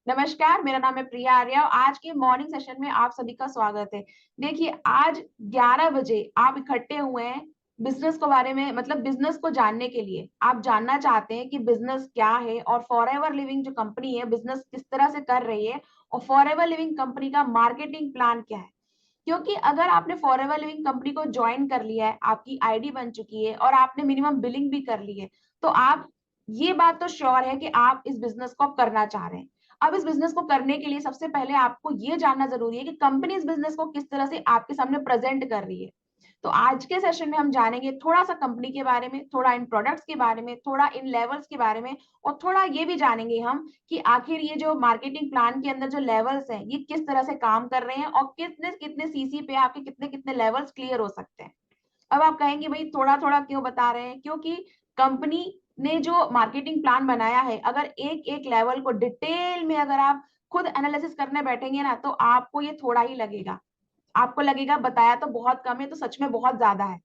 नमस्कार, मेरा नाम है प्रिया आर्या और आज के मॉर्निंग सेशन में आप सभी का स्वागत है। देखिए, आज 11 बजे आप इकट्ठे हुए हैं बिज़नेस के बारे में, मतलब बिज़नेस को जानने के लिए। आप जानना चाहते हैं कि बिज़नेस क्या है और फॉरएवर लिविंग जो कंपनी है, बिज़नेस किस तरह से कर रही है और फॉरएवर लिविंग कंपनी का मार्केटिंग प्लान क्या है। क्योंकि अगर आपने फॉरएवर लिविंग कंपनी को जॉइन कर लिया है, आपकी आईडी बन चुकी है और आपने मिनिमम बिलिंग भी कर ली है, तो आप ये बात तो श्योर है कि आप इस बिज़नेस को करना चाह रहे हैं। अब इस बिज़नेस को करने के लिए सबसे पहले आपको ये जानना ज़रूरी है कि कंपनी इस बिज़नेस को किस तरह से आपके सामने प्रेज़ेंट कर रही है। तो आज के सेशन में हम जानेंगे थोड़ा-सा कंपनी के बारे में, थोड़ा इन प्रोडक्ट्स के बारे में, थोड़ा इन लेवल्स के बारे में और थोड़ा ये भी जानेंगे हम कि आखिर ये जो मार्केटिंग प्लान के अंदर जो लेवल्स हैं, ये किस तरह से काम कर रहे हैं और कितने-कितने सीसी पे आपके कितने-कितने लेवल्स क्लियर हो सकते हैं। अब आप कहेंगे भई थोड़ा-थोड़ा क्यों बता रहे हैं? क्योंकि कंपनी ने जो मार्केटिंग प्लान बनाया है, अगर एक-एक लेवल को डिटेल में अगर आप खुद एनालिसिस करने बैठेंगे ना, तो आपको ये थोड़ा ही लगेगा। आपको लगेगा बताया तो बहुत कम है, तो सच में बहुत ज़्यादा है।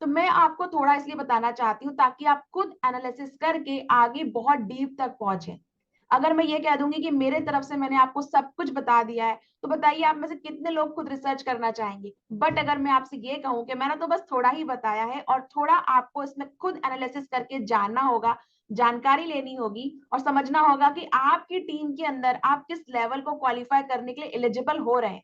तो मैं आपको थोड़ा इसलिए बताना चाहती हूँ ताकि आप खुद एनालिसिस करके आगे बहुत डीप तक पहुँचे। अगर मैं ये कह दूँगी कि मेरे तरफ से मैंने आपको सब कुछ बता दिया है, तो बताइए आप में से कितने लोग खुद रिसर्च करना चाहेंगे? बट अगर मैं आपसे ये कहूँ कि मैंने तो बस थोड़ा ही बताया है और थोड़ा आपको इसमें खुद एनालिसिस करके जानना होगा, जानकारी लेनी होगी और समझना होगा कि आपकी टीम के अंदर आप किस लेवल को क्वालीफाई करने के लिए एलिजिबल हो रहे हैं।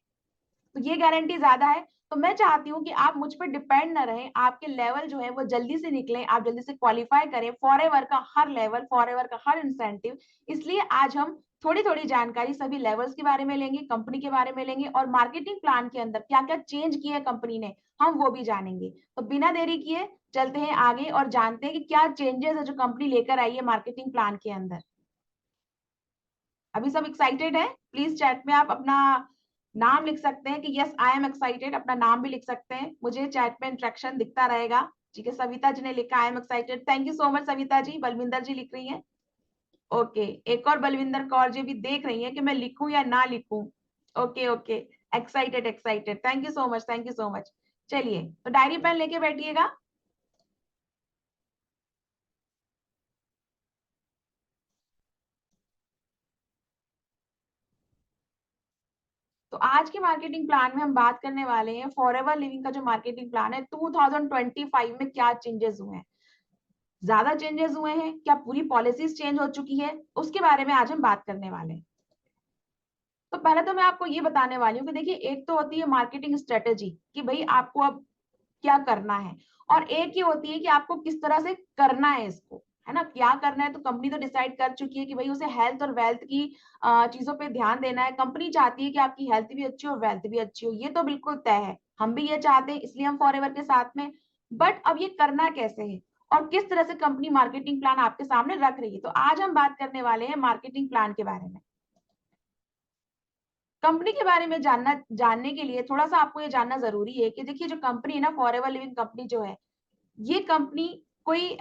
तो ये गारंटी ज़्यादा है। तो मैं चाहती हूँ कि आप मुझ पे डिपेंड ना रहें, आपके लेवल जो है वो जल्दी से निकलें, आप जल्दी से क्वालीफाई करें फॉरएवर का हर लेवल, फॉरएवर का हर इंसेंटिव। इसलिए आज हम थोड़ी-थोड़ी जानकारी सभी लेवल्स के बारे में लेंगे, कंपनी के बारे में लेंगे और मार्केटिंग प्लान के अंदर क्या-क्या चेंज किए हैं कंपनी ने, हम वो भी जानेंगे। तो बिना देरी किए चलते हैं आगे और जानते हैं कि क्या चेंजेज़ है जो कंपनी लेकर आई है मार्केटिंग प्लान के अंदर। अभी सब एक्साइटेड हैं? प्लीज़ चैट में आप अपना नाम लिख सकते हैं कि यस आई एम एक्साइटेड, अपना नाम भी लिख सकते हैं। मुझे चैट में इंटरेक्शन दिखता रहेगा। ठीक है, सविता जी ने लिखा I am excited. Thank you so much Savita ji. Balwinder ji लिख रही हैं। ओके, एक और बलविंदर कौर जी भी देख रही हैं कि मैं लिखूँ या ना लिखूँ। Okay, okay. Excited, excited. Thank you so much, thank you so much. चलिए, तो डायरी पेन लेके बैठिएगा। तो आज के मार्केटिंग प्लान में हम बात करने वाले हैं फॉरएवर लिविंग का जो मार्केटिंग प्लान है 2025 में क्या चेंजेस हुए हैं। ज्यादा चेंजेस हुए हैं क्या, पूरी पॉलिसीज चेंज हो चुकी है, उसके बारे में आज हम बात करने वाले हैं। तो पहले तो मैं आपको ये बताने वाली हूँ कि देखिए, एक तो होती है मार्केटिंग स्ट्रेटेजी कि भाई आपको अब क्या करना है और एक ये होती है कि आपको किस तरह से करना है इसको, है ना? क्या करना है तो कंपनी तो डिसाइड कर चुकी है कि भाई उसे हेल्थ और वेल्थ की चीजों पे ध्यान देना है। कंपनी चाहती है कि आपकी हेल्थ भी अच्छी हो, वेल्थ भी अच्छी हो, ये तो बिल्कुल तय है। हम भी ये चाहते हैं, इसलिए हम फॉरएवर के साथ में। बट अब ये करना कैसे है और किस तरह से कंपनी मार्केटिंग प्लान आपके सामने रख रही है, तो आज हम बात करने वाले हैं मार्केटिंग प्लान के बारे में। कंपनी के बारे में जानने के लिए थोड़ा-सा आपको ये जानना ज़रूरी है कि देखिए, जो कंपनी है ना, फॉरएवर लिविंग कंपनी जो है, ये कंपनी कोई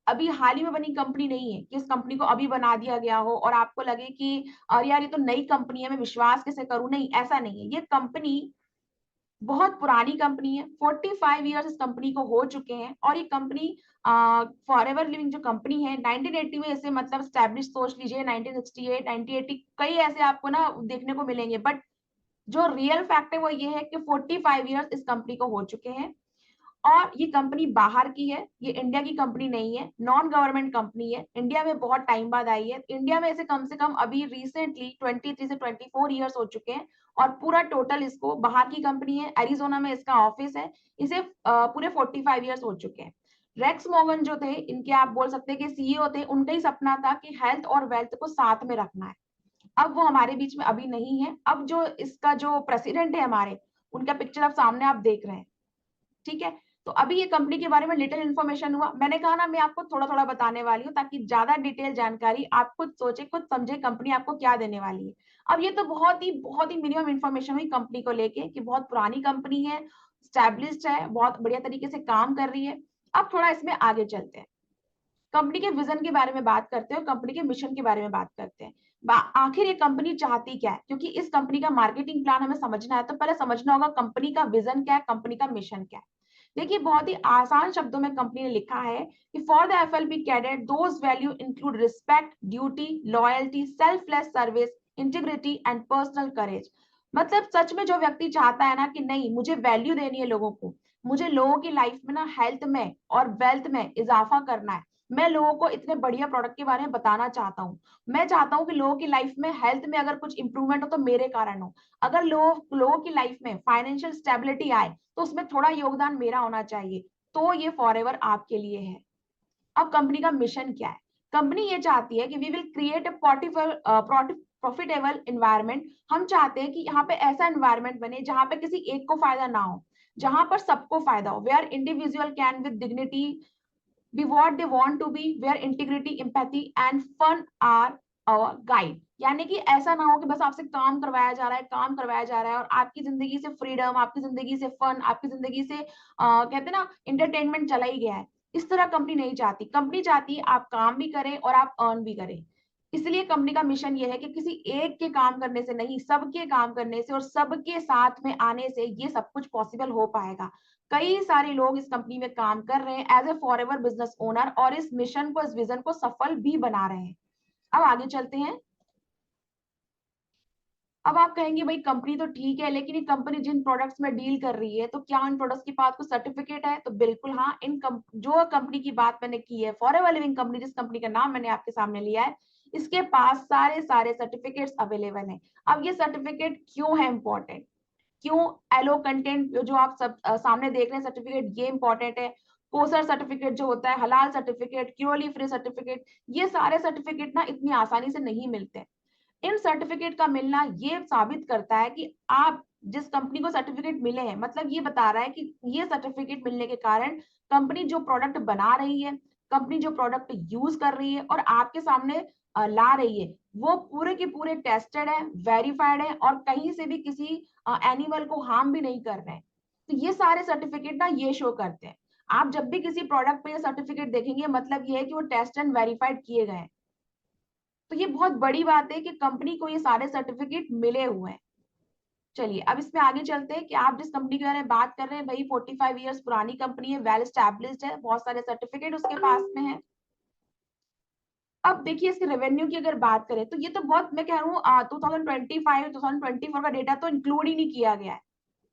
अभी हाल ही में बनी कंपनी नहीं है कि इस कंपनी को अभी बना दिया गया हो और आपको लगे कि अरे यार, ये तो नई कंपनी है, मैं विश्वास कैसे करूँ? नहीं, ऐसा नहीं है। ये कंपनी बहुत पुरानी कंपनी है, 45 इयर्स इस कंपनी को हो चुके हैं और ये कंपनी फॉरएवर लिविंग जो कंपनी है 1980 में इसे मतलब एस्टेब्लिश, सोच लीजिए 1968, 1980 कई ऐसे आपको ना देखने को मिलेंगे, बट जो रियल फैक्ट है वो ये है कि 45 इयर्स इस कंपनी को हो चुके हैं और ये कंपनी बाहर की है, ये इंडिया की कंपनी नहीं है, नॉन गवर्नमेंट कंपनी है, इंडिया में बहुत टाइम बाद आई है। इंडिया में इसे कम से कम अभी रिसेंटली 23 से 24 इयर्स हो चुके हैं और पूरा टोटल इसको बाहर की कंपनी है, एरिज़ोना में इसका ऑफिस है, इसे पूरे 45 इयर्स हो चुके हैं। रेक्स मॉर्गन जो थे, इनके आप बोल सकते हैं कि सीईओ थे, उनका ही सपना था कि हेल्थ और वेल्थ को साथ में रखना है। अब वो हमारे बीच में अभी नहीं है। अब जो इसका जो प्रेसिडेंट है हमारे, उनका पिक्चर अब सामने आप देख रहे हैं। ठीक है? तो अभी ये कंपनी के बारे में लिटिल इन्फॉर्मेशन हुआ। मैंने कहा ना, मैं आपको थोड़ा-थोड़ा बताने वाली हूँ ताकि ज़्यादा डिटेल जानकारी आप खुद सोचें, खुद समझें कंपनी आपको क्या देने वाली है। अब ये तो बहुत ही मिनिमम इन्फॉर्मेशन हुई कंपनी को लेके कि बहुत पुरानी कंपनी है, एस्टेब्लिश्ड है, बहुत बढ़िया तरीके से काम कर रही है। अब थोड़ा इसमें आगे चलते हैं। कंपनी के विजन के बारे में बात करते हैं और कंपनी के मिशन के बारे में बात करते हैं। आखिर ये कंपनी चाहती क्या है, क्योंकि इस कंपनी का मार्केटिंग प्लान हमें समझना है तो पहले समझना होगा कंपनी का विजन क्या है, कंपनी का मिशन क्या है। देखिए बहुत ही आसान शब्दों में कंपनी ने लिखा है कि for the FLP cadet those value include respect, duty, loyalty, selfless service, integrity and personal courage. मतलब सच में जो व्यक्ति चाहता है ना कि नहीं मुझे वैल्यू देनी है लोगों को, मुझे लोगों की लाइफ में ना हेल्थ में और वेल्थ में इजाफा करना है, मैं लोगों को इतने बढ़िया प्रोडक्ट के बारे में बताना चाहता हूँ, मैं चाहता हूँ कि लोगों की लाइफ में हेल्थ में अगर कुछ इंप्रूवमेंट हो तो मेरे कारण हो, अगर लोगों की लाइफ में फाइनेंशियल स्टेबिलिटी आए तो उसमें थोड़ा योगदान मेरा होना चाहिए, तो ये फॉरएवर आपके लिए है। अब कंपनी का मिशन क्या है? कंपनी ये चाहती है कि we will create a profitable environment. हम चाहते हैं कि यहाँ पे ऐसा एनवायरनमेंट बने जहां पे किसी एक को फायदा ना हो, जहां पर सबको फायदा हो, where individual can with dignity be what they want to be, where integrity, empathy and fun are our guide। यानी कि ऐसा ना हो कि बस आपसे काम करवाया जा रहा है, काम करवाया जा रहा है और आपकी जिंदगी से फ्रीडम, आपकी जिंदगी से फन, आपकी जिंदगी से कहते हैं ना इंटरटेनमेंट चला ही गया है। इस तरह कंपनी नहीं चाहती। कंपनी चाहती है आप काम भी करें और आप अर्न भी करें। इसलिए कंपनी का मिशन ये है कि किसी एक के काम करने से नहीं, सबके काम करने से और सबके साथ में आने से ये सब कुछ पॉसिबल हो पाएगा। कई सारे लोग इस कंपनी में काम कर रहे हैं as a Forever business owner और इस मिशन को, इस विजन को सफल भी बना रहे हैं। अब आगे चलते हैं। अब आप कहेंगे भाई कंपनी तो ठीक है, लेकिन ये कंपनी जिन प्रोडक्ट्स में डील कर रही है तो क्या इन प्रोडक्ट्स के पास कुछ सर्टिफिकेट है? तो बिल्कुल हाँ, जो कंपनी की बात मैंने की है, फॉरएवर लिविंग कंपनी, जिस कंपनी का नाम मैंने आपके सामने लिया है, इसके पास सारे सारे सर्टिफिकेट्स अवेलेबल हैं। अब ये सर्टिफिकेट क्यों है इंपॉर्टेंट, क्यों एलो कंटेंट जो आप सब सामने देख रहे हैं सर्टिफिकेट ये इंपॉर्टेंट है, कोसर सर्टिफिकेट जो होता है, हलाल सर्टिफिकेट, क्योरली फ्री सर्टिफिकेट, ये सारे सर्टिफिकेट ना इतनी आसानी से नहीं मिलते। इन सर्टिफिकेट का मिलना ये साबित करता है कि आप जिस कंपनी को सर्टिफिकेट मिले हैं, मतलब ये बता रहा है कि ये सर्टिफिकेट मिलने के कारण कंपनी जो प्रोडक्ट बना रही है, कंपनी जो प्रोडक्ट यूज कर रही है और आपके सामने ला रही है, वो पूरे के पूरे टेस्टेड है, वेरीफाइड है और कहीं से भी किसी एनिमल को हार्म भी नहीं कर रहे हैं। तो ये सारे सर्टिफिकेट ना ये शो करते हैं। आप जब भी किसी प्रोडक्ट पे ये सर्टिफिकेट देखेंगे, मतलब ये है कि वो टेस्ट एंड वेरीफाइड किए गए हैं। तो ये बहुत बड़ी बात है कि कंपनी को ये सारे सर्टिफिकेट मिले हुए हैं। चलिए अब इसमें आगे चलते हैं कि आप जिस कंपनी के बारे में बात कर रहे हैं भाई 45 इयर्स पुरानी कंपनी है, वेल एस्टैब्लिश्ड है, बहुत सारे सर्टिफिकेट उसके पास में है। अब देखिए इसके रेवेन्यू की अगर बात करें तो ये तो बहुत, मैं कह रहा हूँ 2025 2024 का डेटा तो इंक्लूड ही नहीं किया गया है।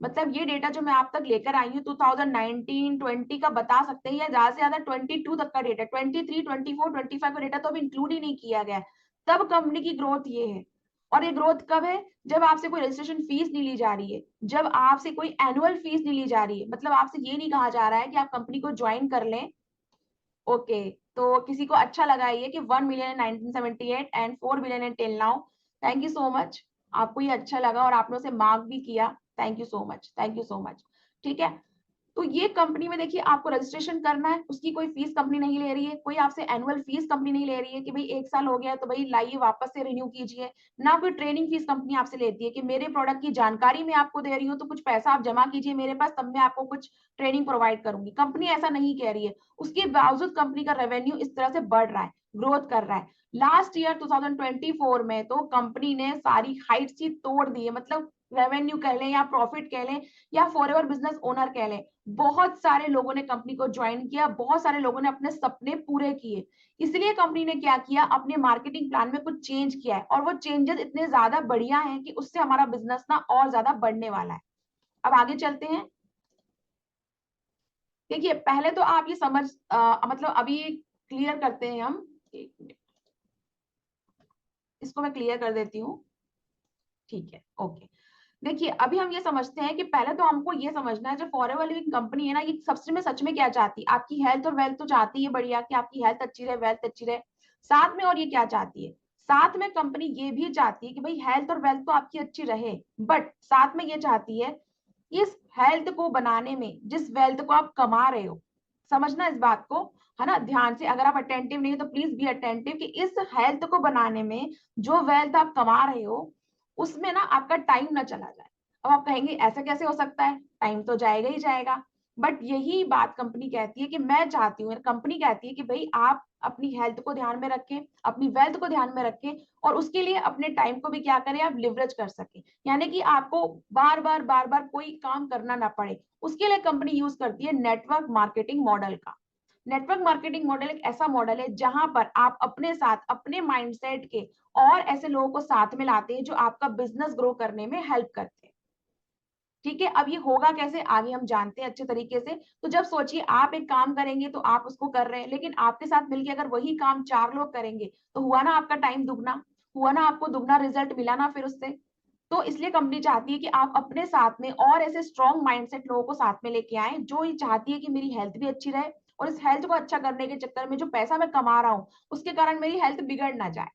मतलब ये डेटा जो मैं आप तक लेकर आई हूँ 2019 20 का बता सकते हैं, या ज्यादा से ज्यादा 22 तक का डेटा, 23 24 25 का डेटा तो अभी इंक्लूड ही नहीं किया गया है। तब कंपनी की ग्रोथ ये है। और ये ग्रोथ कब है? जब आपसे कोई रजिस्ट्रेशन फीस नहीं ली जा रही है, जब आपसे कोई एनुअल फीस नहीं ली जा रही है, मतलब आपसे ये नहीं कहा जा रहा है कि आप कंपनी को ज्वाइन कर लें। ओके, तो किसी को अच्छा लगा ये कि 1 million in 1978 and 4 billion in till now. Thank you so much, आपको ये अच्छा लगा और आपने उसे मार्क भी किया। Thank you so much, thank you so much. ठीक है, तो ये कंपनी में देखिए आपको रजिस्ट्रेशन करना है, उसकी कोई फीस कंपनी नहीं ले रही है, कोई आपसे एनुअल फीस कंपनी नहीं ले रही है कि भाई 1 साल हो गया है तो भाई लाइए वापस से रिन्यू कीजिए। ना कोई ट्रेनिंग फीस कंपनी आपसे लेती है कि मेरे प्रोडक्ट की जानकारी मैं आपको दे रही हूँ तो कुछ पैसा आप जमा कीजिए मेरे पास, तब मैं आपको कुछ ट्रेनिंग प्रोवाइड करूंगी। कंपनी ऐसा नहीं कह रही है। उसके बावजूद कंपनी का रेवेन्यू इस तरह से बढ़ रहा है, ग्रोथ कर रहा है। लास्ट ईयर 2024 में तो कंपनी ने सारी हाइट्स ही तोड़ दी है, मतलब रेवेन्यू कह लें या प्रॉफिट कह लें या फॉरएवर बिजनेस ओनर कह लें, बहुत सारे लोगों ने कंपनी को ज्वाइन किया, बहुत सारे लोगों ने अपने सपने पूरे किए। इसलिए कंपनी ने क्या किया, अपने मार्केटिंग प्लान में कुछ चेंज किया है और वो चेंजेस इतने ज्यादा बढ़िया हैं कि उससे हमारा बिजनेस ना और ज्यादा बढ़ने वाला है। अब आगे चलते हैं। देखिए पहले तो आप ये समझ मतलब अभी क्लियर करते हैं हम, एक मिनट इसको मैं क्लियर कर देती हूँ। ठीक है, ओके। देखिए अभी हम ये समझते हैं कि पहले तो हमको ये समझना है जो फॉरएवर लिविंग कंपनी है ना, ये सबसे में सच में क्या चाहती है। आपकी हेल्थ और वेल्थ तो चाहती है बढ़िया कि आपकी हेल्थ अच्छी रहे, वेल्थ अच्छी रहे। साथ में और ये क्या चाहती है, साथ में कंपनी ये भी चाहती है कि भाई हेल्थ और वेल्थ तो आपकी अच्छी रहे, बट साथ में ये चाहती है इस हेल्थ को बनाने में जिस वेल्थ को आप कमा रहे हो, समझना इस बात को, है ना, ध्यान से। अगर आप अटेंटिव नहीं है तो प्लीज बी अटेंटिव कि इस हेल्थ को बनाने में जो वेल्थ आप कमा रहे हो उसमें ना आपका टाइम ना चला जाए। अब आप कहेंगे ऐसा कैसे हो सकता है, टाइम तो जाएगा ही जाएगा। बट यही बात कंपनी कहती है कि मैं चाहती हूँ, कंपनी कहती है कि भाई आप अपनी हेल्थ को ध्यान में रखें, अपनी वेल्थ को ध्यान में रखें और उसके लिए अपने टाइम को भी क्या करें, आप लिवरेज कर सकें, यानी कि आपको बार बार कोई काम करना ना पड़े। उसके लिए कंपनी यूज करती है नेटवर्क मार्केटिंग मॉडल का। नेटवर्क मार्केटिंग मॉडल एक ऐसा मॉडल है जहां पर आप अपने साथ अपने माइंडसेट के और ऐसे लोगों को साथ में लाते हैं जो आपका बिजनेस ग्रो करने में हेल्प करते हैं। ठीक है, अब ये होगा कैसे आगे हम जानते हैं अच्छे तरीके से। तो जब सोचिए आप एक काम करेंगे तो आप उसको कर रहे हैं, लेकिन आपके साथ मिलकर अगर वही काम 4 लोग करेंगे तो हुआ ना आपका टाइम दुगना, हुआ ना आपको दुगना रिजल्ट मिला ना फिर उससे। तो इसलिए कंपनी चाहती है कि आप अपने साथ में और ऐसे स्ट्रॉन्ग माइंडसेट लोगों को साथ में लेके आए जो ये चाहती है कि मेरी हेल्थ भी अच्छी रहे और इस हेल्थ को अच्छा करने के चक्कर में जो पैसा मैं कमा रहा हूँ उसके कारण मेरी हेल्थ बिगड़ ना जाए।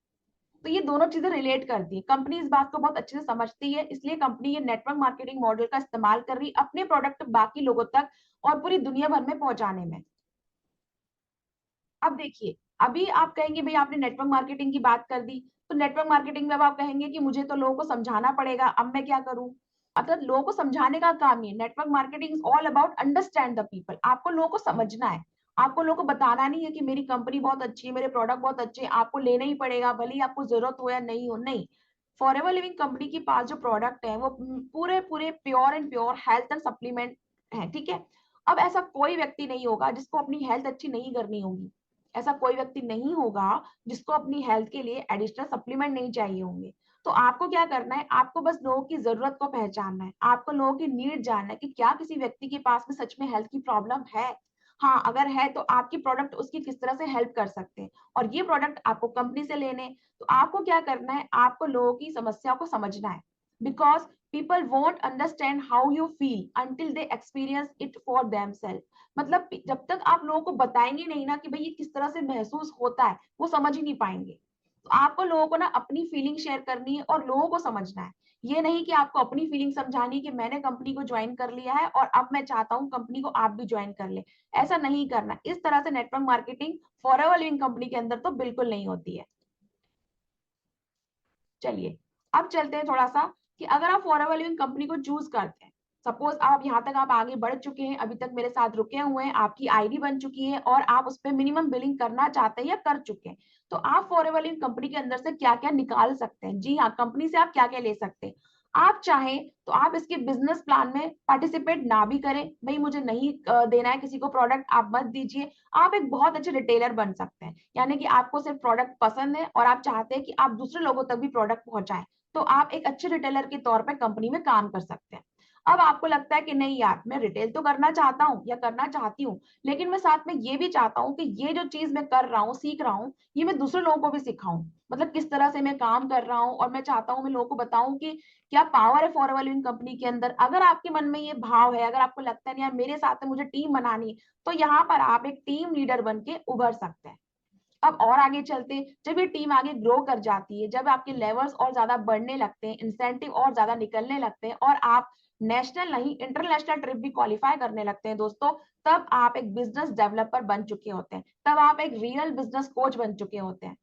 तो ये दोनों चीजें रिलेट करती है। कंपनी इस बात को बहुत अच्छे से समझती है, इसलिए कंपनी ये नेटवर्क मार्केटिंग मॉडल का इस्तेमाल कर रही है अपने प्रोडक्ट बाकी लोगों तक और पूरी दुनिया भर में पहुंचाने में। अब देखिए, अभी आप कहेंगे भाई आपने नेटवर्क मार्केटिंग की बात कर दी, तो नेटवर्क मार्केटिंग में अब आप कहेंगे कि मुझे तो लोगों को समझाना पड़ेगा, अब मैं क्या करूं? मतलब लोगों को समझाने का काम नहीं है। Network marketing is all about understand the people. आपको लोगों को समझना है, आपको लोगों को बताना नहीं है कि मेरी कंपनी बहुत अच्छी है, मेरे प्रोडक्ट बहुत अच्छे हैं, आपको लेना ही पड़ेगा भले ही आपको जरूरत हो या नहीं हो। नहीं, फॉरएवर लिविंग कंपनी के पास जो प्रोडक्ट है वो पूरे पूरे pure and pure health and supplement है। ठीक है, अब ऐसा कोई व्यक्ति नहीं होगा जिसको अपनी हेल्थ अच्छी नहीं करनी होगी, ऐसा कोई व्यक्ति नहीं होगा जिसको अपनी हेल्थ के लिए एडिशनल सप्लीमेंट नहीं चाहिए होंगे। तो आपको क्या करना है, आपको बस लोगों की जरूरत को पहचानना है, आपको लोगों की नीड जानना है कि क्या किसी व्यक्ति के पास में सच में हेल्थ की प्रॉब्लम है। हाँ, अगर है तो आपकी प्रोडक्ट उसकी किस तरह से हेल्प कर सकते हैं और ये प्रोडक्ट आपको कंपनी से लेने। तो आपको क्या करना है, आपको लोगों की समस्या को समझना है, because people won't understand how you feel until they experience it for themselves. मतलब जब तक आप लोगों को बताएंगे नहीं ना कि भाई ये किस तरह से महसूस होता है, वो समझ ही नहीं पाएंगे। तो आपको लोगों को ना अपनी फीलिंग शेयर करनी है और लोगों को समझना है। ये नहीं कि आपको अपनी फीलिंग समझानी कि मैंने कंपनी को ज्वाइन कर लिया है और अब मैं चाहता हूँ कंपनी को आप भी ज्वाइन कर ले। ऐसा नहीं करना, इस तरह से network marketing forever living company के अंदर तो बिल्कुल नहीं होती है। चलिए, अब चलते हैं थोड़ा सा कि अगर आप फॉरएवर लिविंग कंपनी को चूज करते हैं, सपोज आप यहाँ तक आप आगे बढ़ चुके हैं, अभी तक मेरे साथ रुके हुए हैं, आपकी आईडी बन चुकी है और आप उस पर मिनिमम बिलिंग करना चाहते हैं या कर चुके हैं, तो आप फॉरएवर लिविंग कंपनी के अंदर से क्या क्या निकाल सकते हैं। जी हाँ, कंपनी से आप क्या क्या ले सकते हैं। आप चाहें तो आप इसके बिजनेस प्लान में पार्टिसिपेट ना भी करें, भाई मुझे नहीं देना है किसी को प्रोडक्ट, आप मत दीजिए। आप एक बहुत अच्छे रिटेलर बन सकते हैं, यानी कि आपको सिर्फ प्रोडक्ट पसंद है और आप चाहते हैं कि आप दूसरे लोगों तक भी प्रोडक्ट पहुंचाएं, तो आप एक अच्छे रिटेलर के तौर पर कंपनी में काम कर सकते हैं। अब आपको लगता है कि नहीं यार, मैं रिटेल तो करना चाहता हूँ या करना चाहती हूँ, लेकिन मैं साथ में ये भी चाहता हूँ कि ये जो चीज मैं कर रहा हूँ, सीख रहा हूँ, ये मैं दूसरे लोगों को भी सिखाऊं, मतलब किस तरह से मैं काम कर रहा हूँ और मैं चाहता हूँ मैं लोगों को बताऊं कि क्या पावर है फॉरएवर लिविंग कंपनी के अंदर। अगर आपके मन में ये भाव है, अगर आपको लगता है यार मेरे साथ में मुझे टीम बनानी, तो यहाँ पर आप एक टीम लीडर बन के उभर सकते हैं। अब और आगे चलते, जब ये टीम आगे ग्रो कर जाती है, जब आपके लेवल्स और ज्यादा बढ़ने लगते हैं, इंसेंटिव और ज्यादा निकलने लगते हैं और आप नेशनल नहीं इंटरनेशनल ट्रिप भी क्वालिफाई करने लगते हैं दोस्तों, तब आप एक बिजनेस डेवलपर बन चुके होते हैं, तब आप एक रियल बिजनेस कोच बन चुके होते हैं।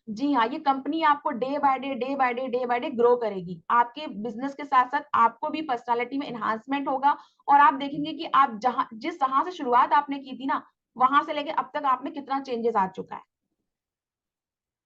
जी हाँ, ये कंपनी आपको डे बाय डे ग्रो करेगी। आपके बिजनेस के साथ साथ आपको भी पर्सनालिटी में एनहांसमेंट होगा और आप देखेंगे कि आप जहां जिस जहां से शुरुआत आपने की थी ना, वहां से लेके अब तक आप में कितना चेंजेस आ चुका है।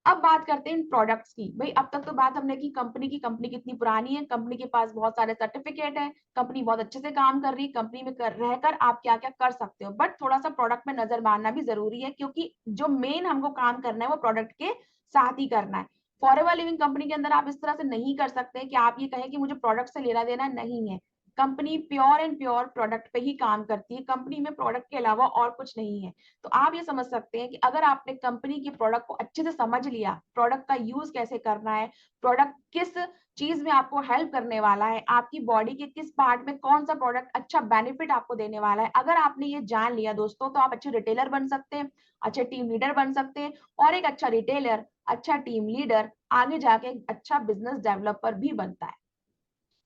अब बात करते हैं इन प्रोडक्ट्स की। भाई अब तक तो बात हमने की कंपनी की, कंपनी कितनी पुरानी है, कंपनी के पास बहुत सारे सर्टिफिकेट है, कंपनी बहुत अच्छे से काम कर रही है, कंपनी में रहकर आप क्या क्या कर सकते हो। बट थोड़ा सा प्रोडक्ट में नजर मारना भी जरूरी है, क्योंकि जो मेन हमको काम करना है वो प्रोडक्ट के साथ ही करना है। फॉरएवर लिविंग कंपनी के अंदर आप इस तरह से नहीं कर सकते कि आप ये कहें कि मुझे प्रोडक्ट से लेना देना नहीं है। Company pure and pure product पे ही काम करती है, कंपनी में प्रोडक्ट के अलावा और कुछ नहीं है। तो आप ये समझ सकते हैं कि अगर आपने कंपनी की प्रोडक्ट को अच्छे से समझ लिया, प्रोडक्ट का यूज कैसे करना है, प्रोडक्ट किस चीज में आपको हेल्प करने वाला है, आपकी बॉडी के किस पार्ट में कौन सा प्रोडक्ट अच्छा बेनिफिट आपको देने वाला है, अगर आपने ये जान लिया दोस्तों, तो आप अच्छे रिटेलर बन सकते हैं, अच्छे टीम लीडर बन सकते हैं और एक अच्छा रिटेलर, अच्छा टीम लीडर आगे जाके एक अच्छा बिजनेस डेवलपर भी बनता है।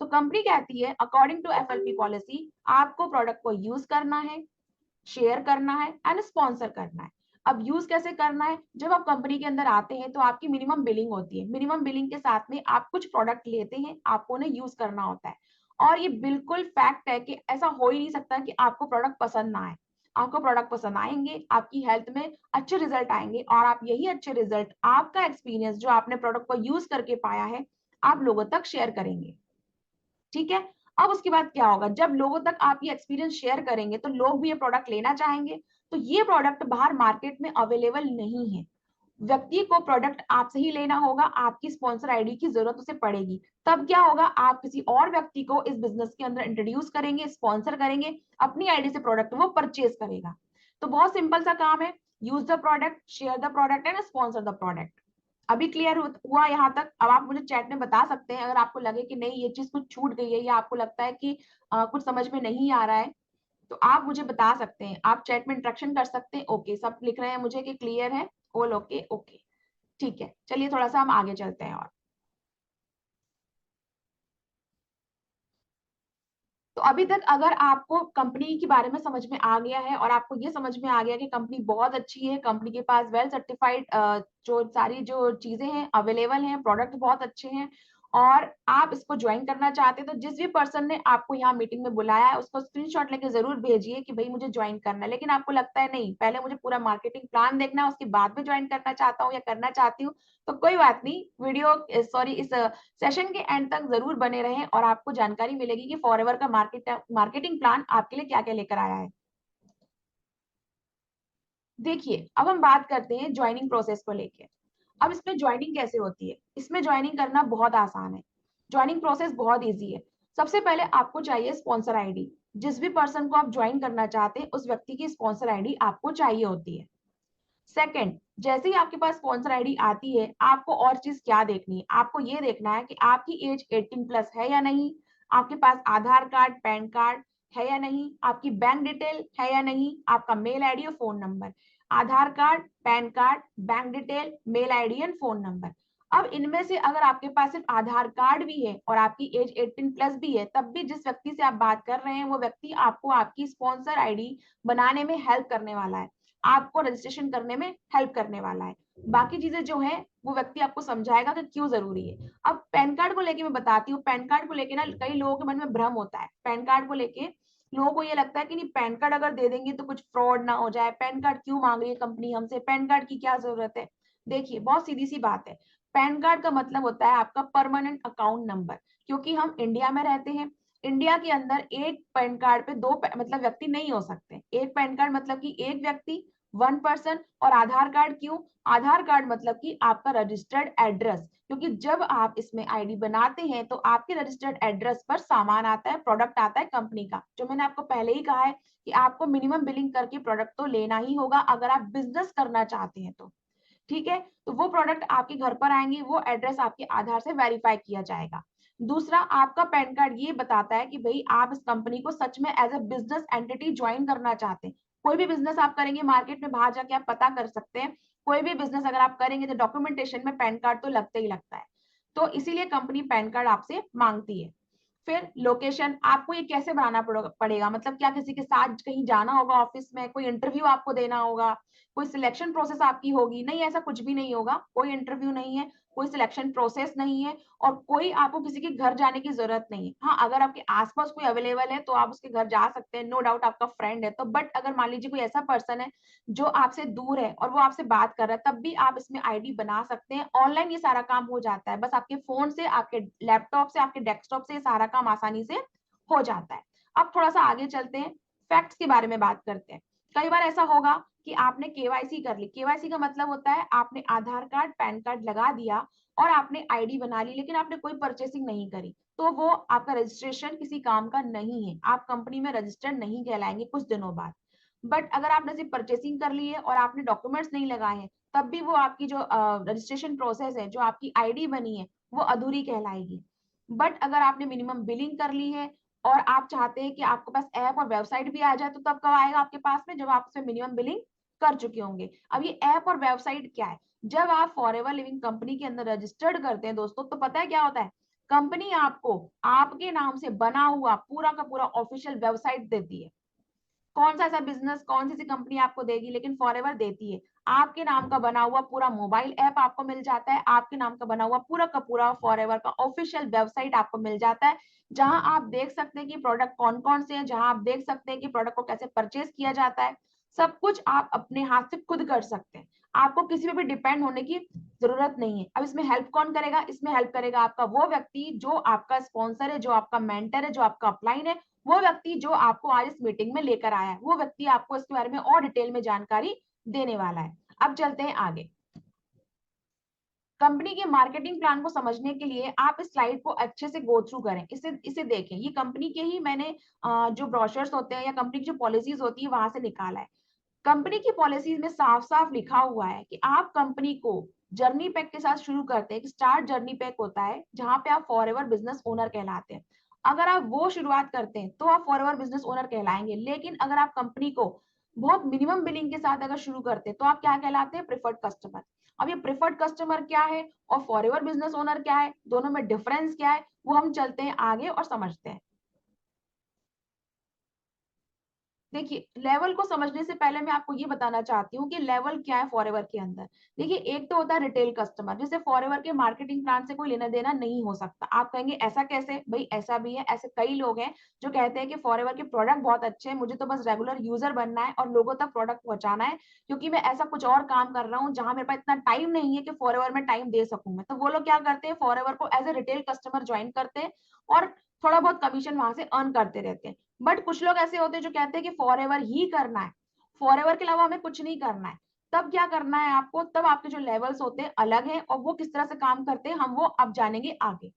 तो कंपनी कहती है अकॉर्डिंग टू एफएलपी पॉलिसी आपको प्रोडक्ट को यूज करना है, शेयर करना है एंड स्पॉन्सर करना है। अब यूज कैसे करना है, जब आप कंपनी के अंदर आते हैं तो आपकी मिनिमम बिलिंग होती है, मिनिमम बिलिंग के साथ में आप कुछ प्रोडक्ट लेते हैं, आपको उन्हें यूज करना होता है और ये बिल्कुल फैक्ट है कि ऐसा हो ही नहीं सकता कि आपको प्रोडक्ट पसंद ना आए। आपको प्रोडक्ट पसंद आएंगे, आपकी हेल्थ में अच्छे रिजल्ट आएंगे और आप यही अच्छे रिजल्ट, आपका एक्सपीरियंस जो आपने प्रोडक्ट को यूज करके पाया है, आप लोगों तक शेयर करेंगे। ठीक है। अब उसके बाद क्या होगा, जब लोगों तक आप ये एक्सपीरियंस शेयर करेंगे तो लोग भी ये प्रोडक्ट लेना चाहेंगे। तो ये प्रोडक्ट बाहर मार्केट में अवेलेबल नहीं है। व्यक्ति को प्रोडक्ट आपसे ही लेना होगा, आपकी स्पॉन्सर आईडी की जरूरत उसे पड़ेगी। तब क्या होगा, आप किसी और व्यक्ति को इस बिजनेस के अंदर इंट्रोड्यूस करेंगे, स्पॉन्सर करेंगे, अपनी आईडी से प्रोडक्ट वो परचेज करेगा। तो बहुत सिंपल सा काम है, use the product, share the product and sponsor the product. अभी क्लियर हुआ यहाँ तक? अब आप मुझे चैट में बता सकते हैं अगर आपको लगे कि नहीं ये चीज कुछ छूट गई है या आपको लगता है कि कुछ समझ में नहीं आ रहा है, तो आप मुझे बता सकते हैं। आप चैट में इंटरेक्शन कर सकते हैं। ओके, सब लिख रहे हैं मुझे कि क्लियर है, ऑल ओके। ओके, ठीक है, चलिए थोड़ा सा हम आगे चलते हैं। और तो अभी तक अगर आपको कंपनी के बारे में समझ में आ गया है और आपको ये समझ में आ गया कि कंपनी बहुत अच्छी है, कंपनी के पास वेल सर्टिफाइड जो सारी जो चीजें हैं अवेलेबल हैं, प्रोडक्ट बहुत अच्छे हैं, और आप इसको ज्वाइन करना चाहते हैं, तो जिस भी पर्सन ने आपको यहाँ मीटिंग में बुलाया है उसको स्क्रीनशॉट लेके जरूर भेजिए कि भाई मुझे ज्वाइन करना है। लेकिन आपको लगता है नहीं, पहले मुझे पूरा मार्केटिंग प्लान देखना है, उसके बाद में ज्वाइन करना चाहता हूँ या करना चाहती हूँ, तो कोई बात नहीं, वीडियो सॉरी इस सेशन के एंड तक जरूर बने रहें और आपको जानकारी मिलेगी कि फॉरएवर का मार्केटिंग प्लान आपके लिए क्या क्या लेकर आया है। देखिए, अब हम बात करते हैं ज्वाइनिंग प्रोसेस को लेके। अब इसमें ज्वाइनिंग कैसे होती है? इसमें ज्वाइनिंग करना बहुत आसान है, ज्वाइनिंग प्रोसेस बहुत इजी है। सबसे पहले आपको चाहिए स्पॉन्सर आईडी। जिस भी पर्सन को आप ज्वाइन करना चाहते हैं उस व्यक्ति की स्पॉन्सर आईडी आपको चाहिए होती है। सेकंड, जैसे ही आपके पास स्पॉन्सर आईडी आती है, आपको और चीज क्या देखनी है? आपको ये देखना है कि आपकी एज 18 प्लस है या नहीं, आपके पास आधार कार्ड, पैन कार्ड है या नहीं, आपकी बैंक डिटेल है या नहीं, आपका मेल आईडी और phone number. Aadhaar card, PAN card, bank detail, mail ID and phone number. अब इनमें से अगर आपके पास सिर्फ आधार कार्ड भी है और आपकी एज 18 प्लस भी है, तब भी जिस व्यक्ति से आप बात कर रहे हैं वो व्यक्ति आपको आपकी स्पॉन्सर आईडी बनाने में हेल्प करने वाला है, आपको रजिस्ट्रेशन करने में हेल्प करने वाला है। बाकी चीजें जो है वो व्यक्ति आपको समझाएगा कि क्यों जरूरी है। अब पैन कार्ड को लेके मैं बताती हूँ, पैन कार्ड को लेके ना कई लोगों के मन में भ्रम होता है। पैन कार्ड को लेके लोगों को ये लगता है कि नहीं, पैन कार्ड अगर दे देंगे तो कुछ फ्रॉड ना हो जाए, पैन कार्ड क्यों मांग रही है कंपनी हमसे, पैन कार्ड की क्या जरूरत है। देखिए, बहुत सीधी सी बात है, पैन कार्ड का मतलब होता है आपका परमानेंट अकाउंट नंबर। क्योंकि हम इंडिया में रहते हैं, इंडिया के अंदर एक पैन कार्ड पे दो मतलब व्यक्ति नहीं हो सकते। एक पैन कार्ड मतलब कि एक व्यक्ति, वन पर्सन। और आधार कार्ड क्यों? आधार कार्ड मतलब कि आपका रजिस्टर्ड एड्रेस, क्योंकि जब आप इसमें आईडी बनाते हैं तो आपके रजिस्टर्ड एड्रेस पर सामान आता है, प्रोडक्ट आता है कंपनी का, जो मैंने आपको पहले ही कहा है कि आपको मिनिमम बिलिंग करके प्रोडक्ट तो लेना ही होगा अगर आप बिजनेस करना चाहते हैं तो। ठीक है, तो वो प्रोडक्ट आपके घर पर आएंगे, वो एड्रेस आपके आधार से वेरीफाई किया जाएगा। दूसरा, आपका पैन कार्ड ये बताता है कि भाई आप इस कंपनी को सच में as a business entity join करना चाहते हैं। कोई भी बिजनेस आप करेंगे मार्केट में बाहर जाके आप पता कर सकते हैं, कोई भी बिजनेस अगर आप करेंगे तो डॉक्यूमेंटेशन में पैन कार्ड तो लगता ही लगता है। तो इसीलिए कंपनी पैन कार्ड आपसे मांगती है। फिर लोकेशन, आपको ये कैसे बनाना पड़ेगा, मतलब क्या किसी के साथ कहीं जाना होगा, ऑफिस में कोई इंटरव्यू आपको देना होगा, कोई सिलेक्शन प्रोसेस आपकी होगी? नहीं, ऐसा कुछ भी नहीं होगा, कोई इंटरव्यू नहीं है, कोई सिलेक्शन प्रोसेस नहीं है, और कोई आपको किसी के घर जाने की जरूरत नहीं है। हाँ, अगर आपके आसपास कोई अवेलेबल है तो आप उसके घर जा सकते हैं, नो डाउट आपका फ्रेंड है तो। बट अगर मान लीजिए कोई ऐसा पर्सन है जो आपसे दूर है और वो आपसे बात कर रहा है, तब भी आप इसमें आईडी बना सकते हैं। ऑनलाइन ये सारा काम हो जाता है, बस आपके फोन से, आपके लैपटॉप से, आपके डेस्कटॉप से ये सारा काम आसानी से हो जाता है। अब थोड़ा सा आगे चलते हैं, फैक्ट्स के बारे में बात करते हैं। कई बार ऐसा होगा कि आपने केवाईसी कर ली। केवाईसी का मतलब होता है आपने आधार कार्ड, पैन कार्ड लगा दिया और आपने आईडी बना ली, लेकिन आपने कोई परचेसिंग नहीं करी, तो वो आपका रजिस्ट्रेशन किसी काम का नहीं है, आप कंपनी में रजिस्टर्ड नहीं कहलाएंगे कुछ दिनों बाद। बट अगर आपने सिर्फ परचेसिंग कर ली है और आपने डॉक्यूमेंट्स नहीं लगाए हैं, तब भी वो आपकी जो रजिस्ट्रेशन प्रोसेस है, जो आपकी आईडी बनी है, वो अधूरी कहलाएगी। बट अगर आपने मिनिमम बिलिंग कर ली है और आप चाहते हैं कि आपके पास ऐप और वेबसाइट भी आ जाए, तो तब कब आएगा आपके पास में? जब आप उसमें मिनिमम बिलिंग कर चुके होंगे। अब ये ऐप और वेबसाइट क्या है? जब आप फॉरएवर लिविंग कंपनी के अंदर रजिस्टर्ड करते हैं दोस्तों, तो पता है क्या होता है, कंपनी आपको आपके नाम से बना हुआ पूरा का पूरा ऑफिशियल वेबसाइट देती है। कौन सा ऐसा बिजनेस, कौन सी कंपनी आपको देगी, लेकिन फॉरएवर देती है। आपके नाम का बना हुआ पूरा मोबाइल ऐप आपको मिल जाता है, आपके नाम का बना हुआ पूरा का पूरा फॉरएवर का ऑफिशियल वेबसाइट आपको मिल जाता है, जहां आप देख सकते हैं कि प्रोडक्ट कौन कौन से हैं, जहां आप देख सकते हैं कि प्रोडक्ट को कैसे परचेज किया जाता है। सब कुछ आप अपने हाथ से खुद कर सकते हैं, आपको किसी पे भी डिपेंड होने की जरूरत नहीं है। अब इसमें हेल्प कौन करेगा? इसमें हेल्प करेगा आपका वो व्यक्ति जो आपका स्पॉन्सर है, जो आपका मेंटर है, जो आपका अपलाइन है, वो व्यक्ति जो आपको आज इस मीटिंग में लेकर आया है, वो व्यक्ति आपको इसके बारे में और डिटेल में जानकारी देने वाला है। अब चलते हैं आगे। कंपनी के मार्केटिंग प्लान को समझने के लिए आप इस स्लाइड को अच्छे से गो थ्रू करें, इसे इसे देखें। ये कंपनी के ही मैंने जो ब्रोशर्स होते हैं या कंपनी की जो पॉलिसीज होती है वहां से निकाला है। कंपनी की पॉलिसीज में साफ साफ लिखा हुआ है कि आप कंपनी को जर्नी पैक के साथ शुरू करते हैं। स्टार्ट जर्नी पैक होता है जहां पे आप फॉर एवर बिजनेस ओनर कहलाते हैं। अगर आप वो शुरुआत करते हैं तो आप फॉर एवर बिजनेस ओनर कहलाएंगे। लेकिन अगर आप कंपनी को बहुत मिनिमम बिलिंग के साथ अगर शुरू करते हैं तो आप क्या कहलाते हैं? Preferred customer. अब ये प्रिफर्ड कस्टमर क्या है और फॉर एवर बिजनेस ओनर क्या है, दोनों में डिफरेंस क्या है, वो हम चलते हैं आगे और समझते हैं। देखिए, लेवल को समझने से पहले मैं आपको ये बताना चाहती हूँ कि लेवल क्या है फॉरएवर के अंदर। देखिए, एक तो होता है रिटेल कस्टमर, जिसे फॉरएवर के मार्केटिंग प्लान से कोई लेना देना नहीं हो सकता। आप कहेंगे ऐसा कैसे? भाई ऐसा भी है, ऐसे कई लोग हैं जो कहते हैं कि फॉरएवर के प्रोडक्ट बहुत अच्छे हैं, मुझे तो बस रेगुलर यूजर बनना है और लोगों तक प्रोडक्ट पहुंचाना है, क्योंकि मैं ऐसा कुछ और काम कर रहा हूँ जहां मेरे पास इतना टाइम नहीं है कि फॉरएवर में टाइम दे सकूं मैं। तो वो लोग क्या करते हैं? फॉरएवर को as a retail customer join करते हैं और थोड़ा बहुत कमीशन वहां से अर्न करते रहते हैं। बट कुछ लोग ऐसे होते हैं जो कहते हैं कि फॉर एवर ही करना है, फॉर एवर के अलावा हमें कुछ नहीं करना है। तब क्या करना है आपको? तब आपके जो लेवल्स होते हैं अलग हैं और वो किस तरह से काम करते हैं हम वो अब जानेंगे आगे।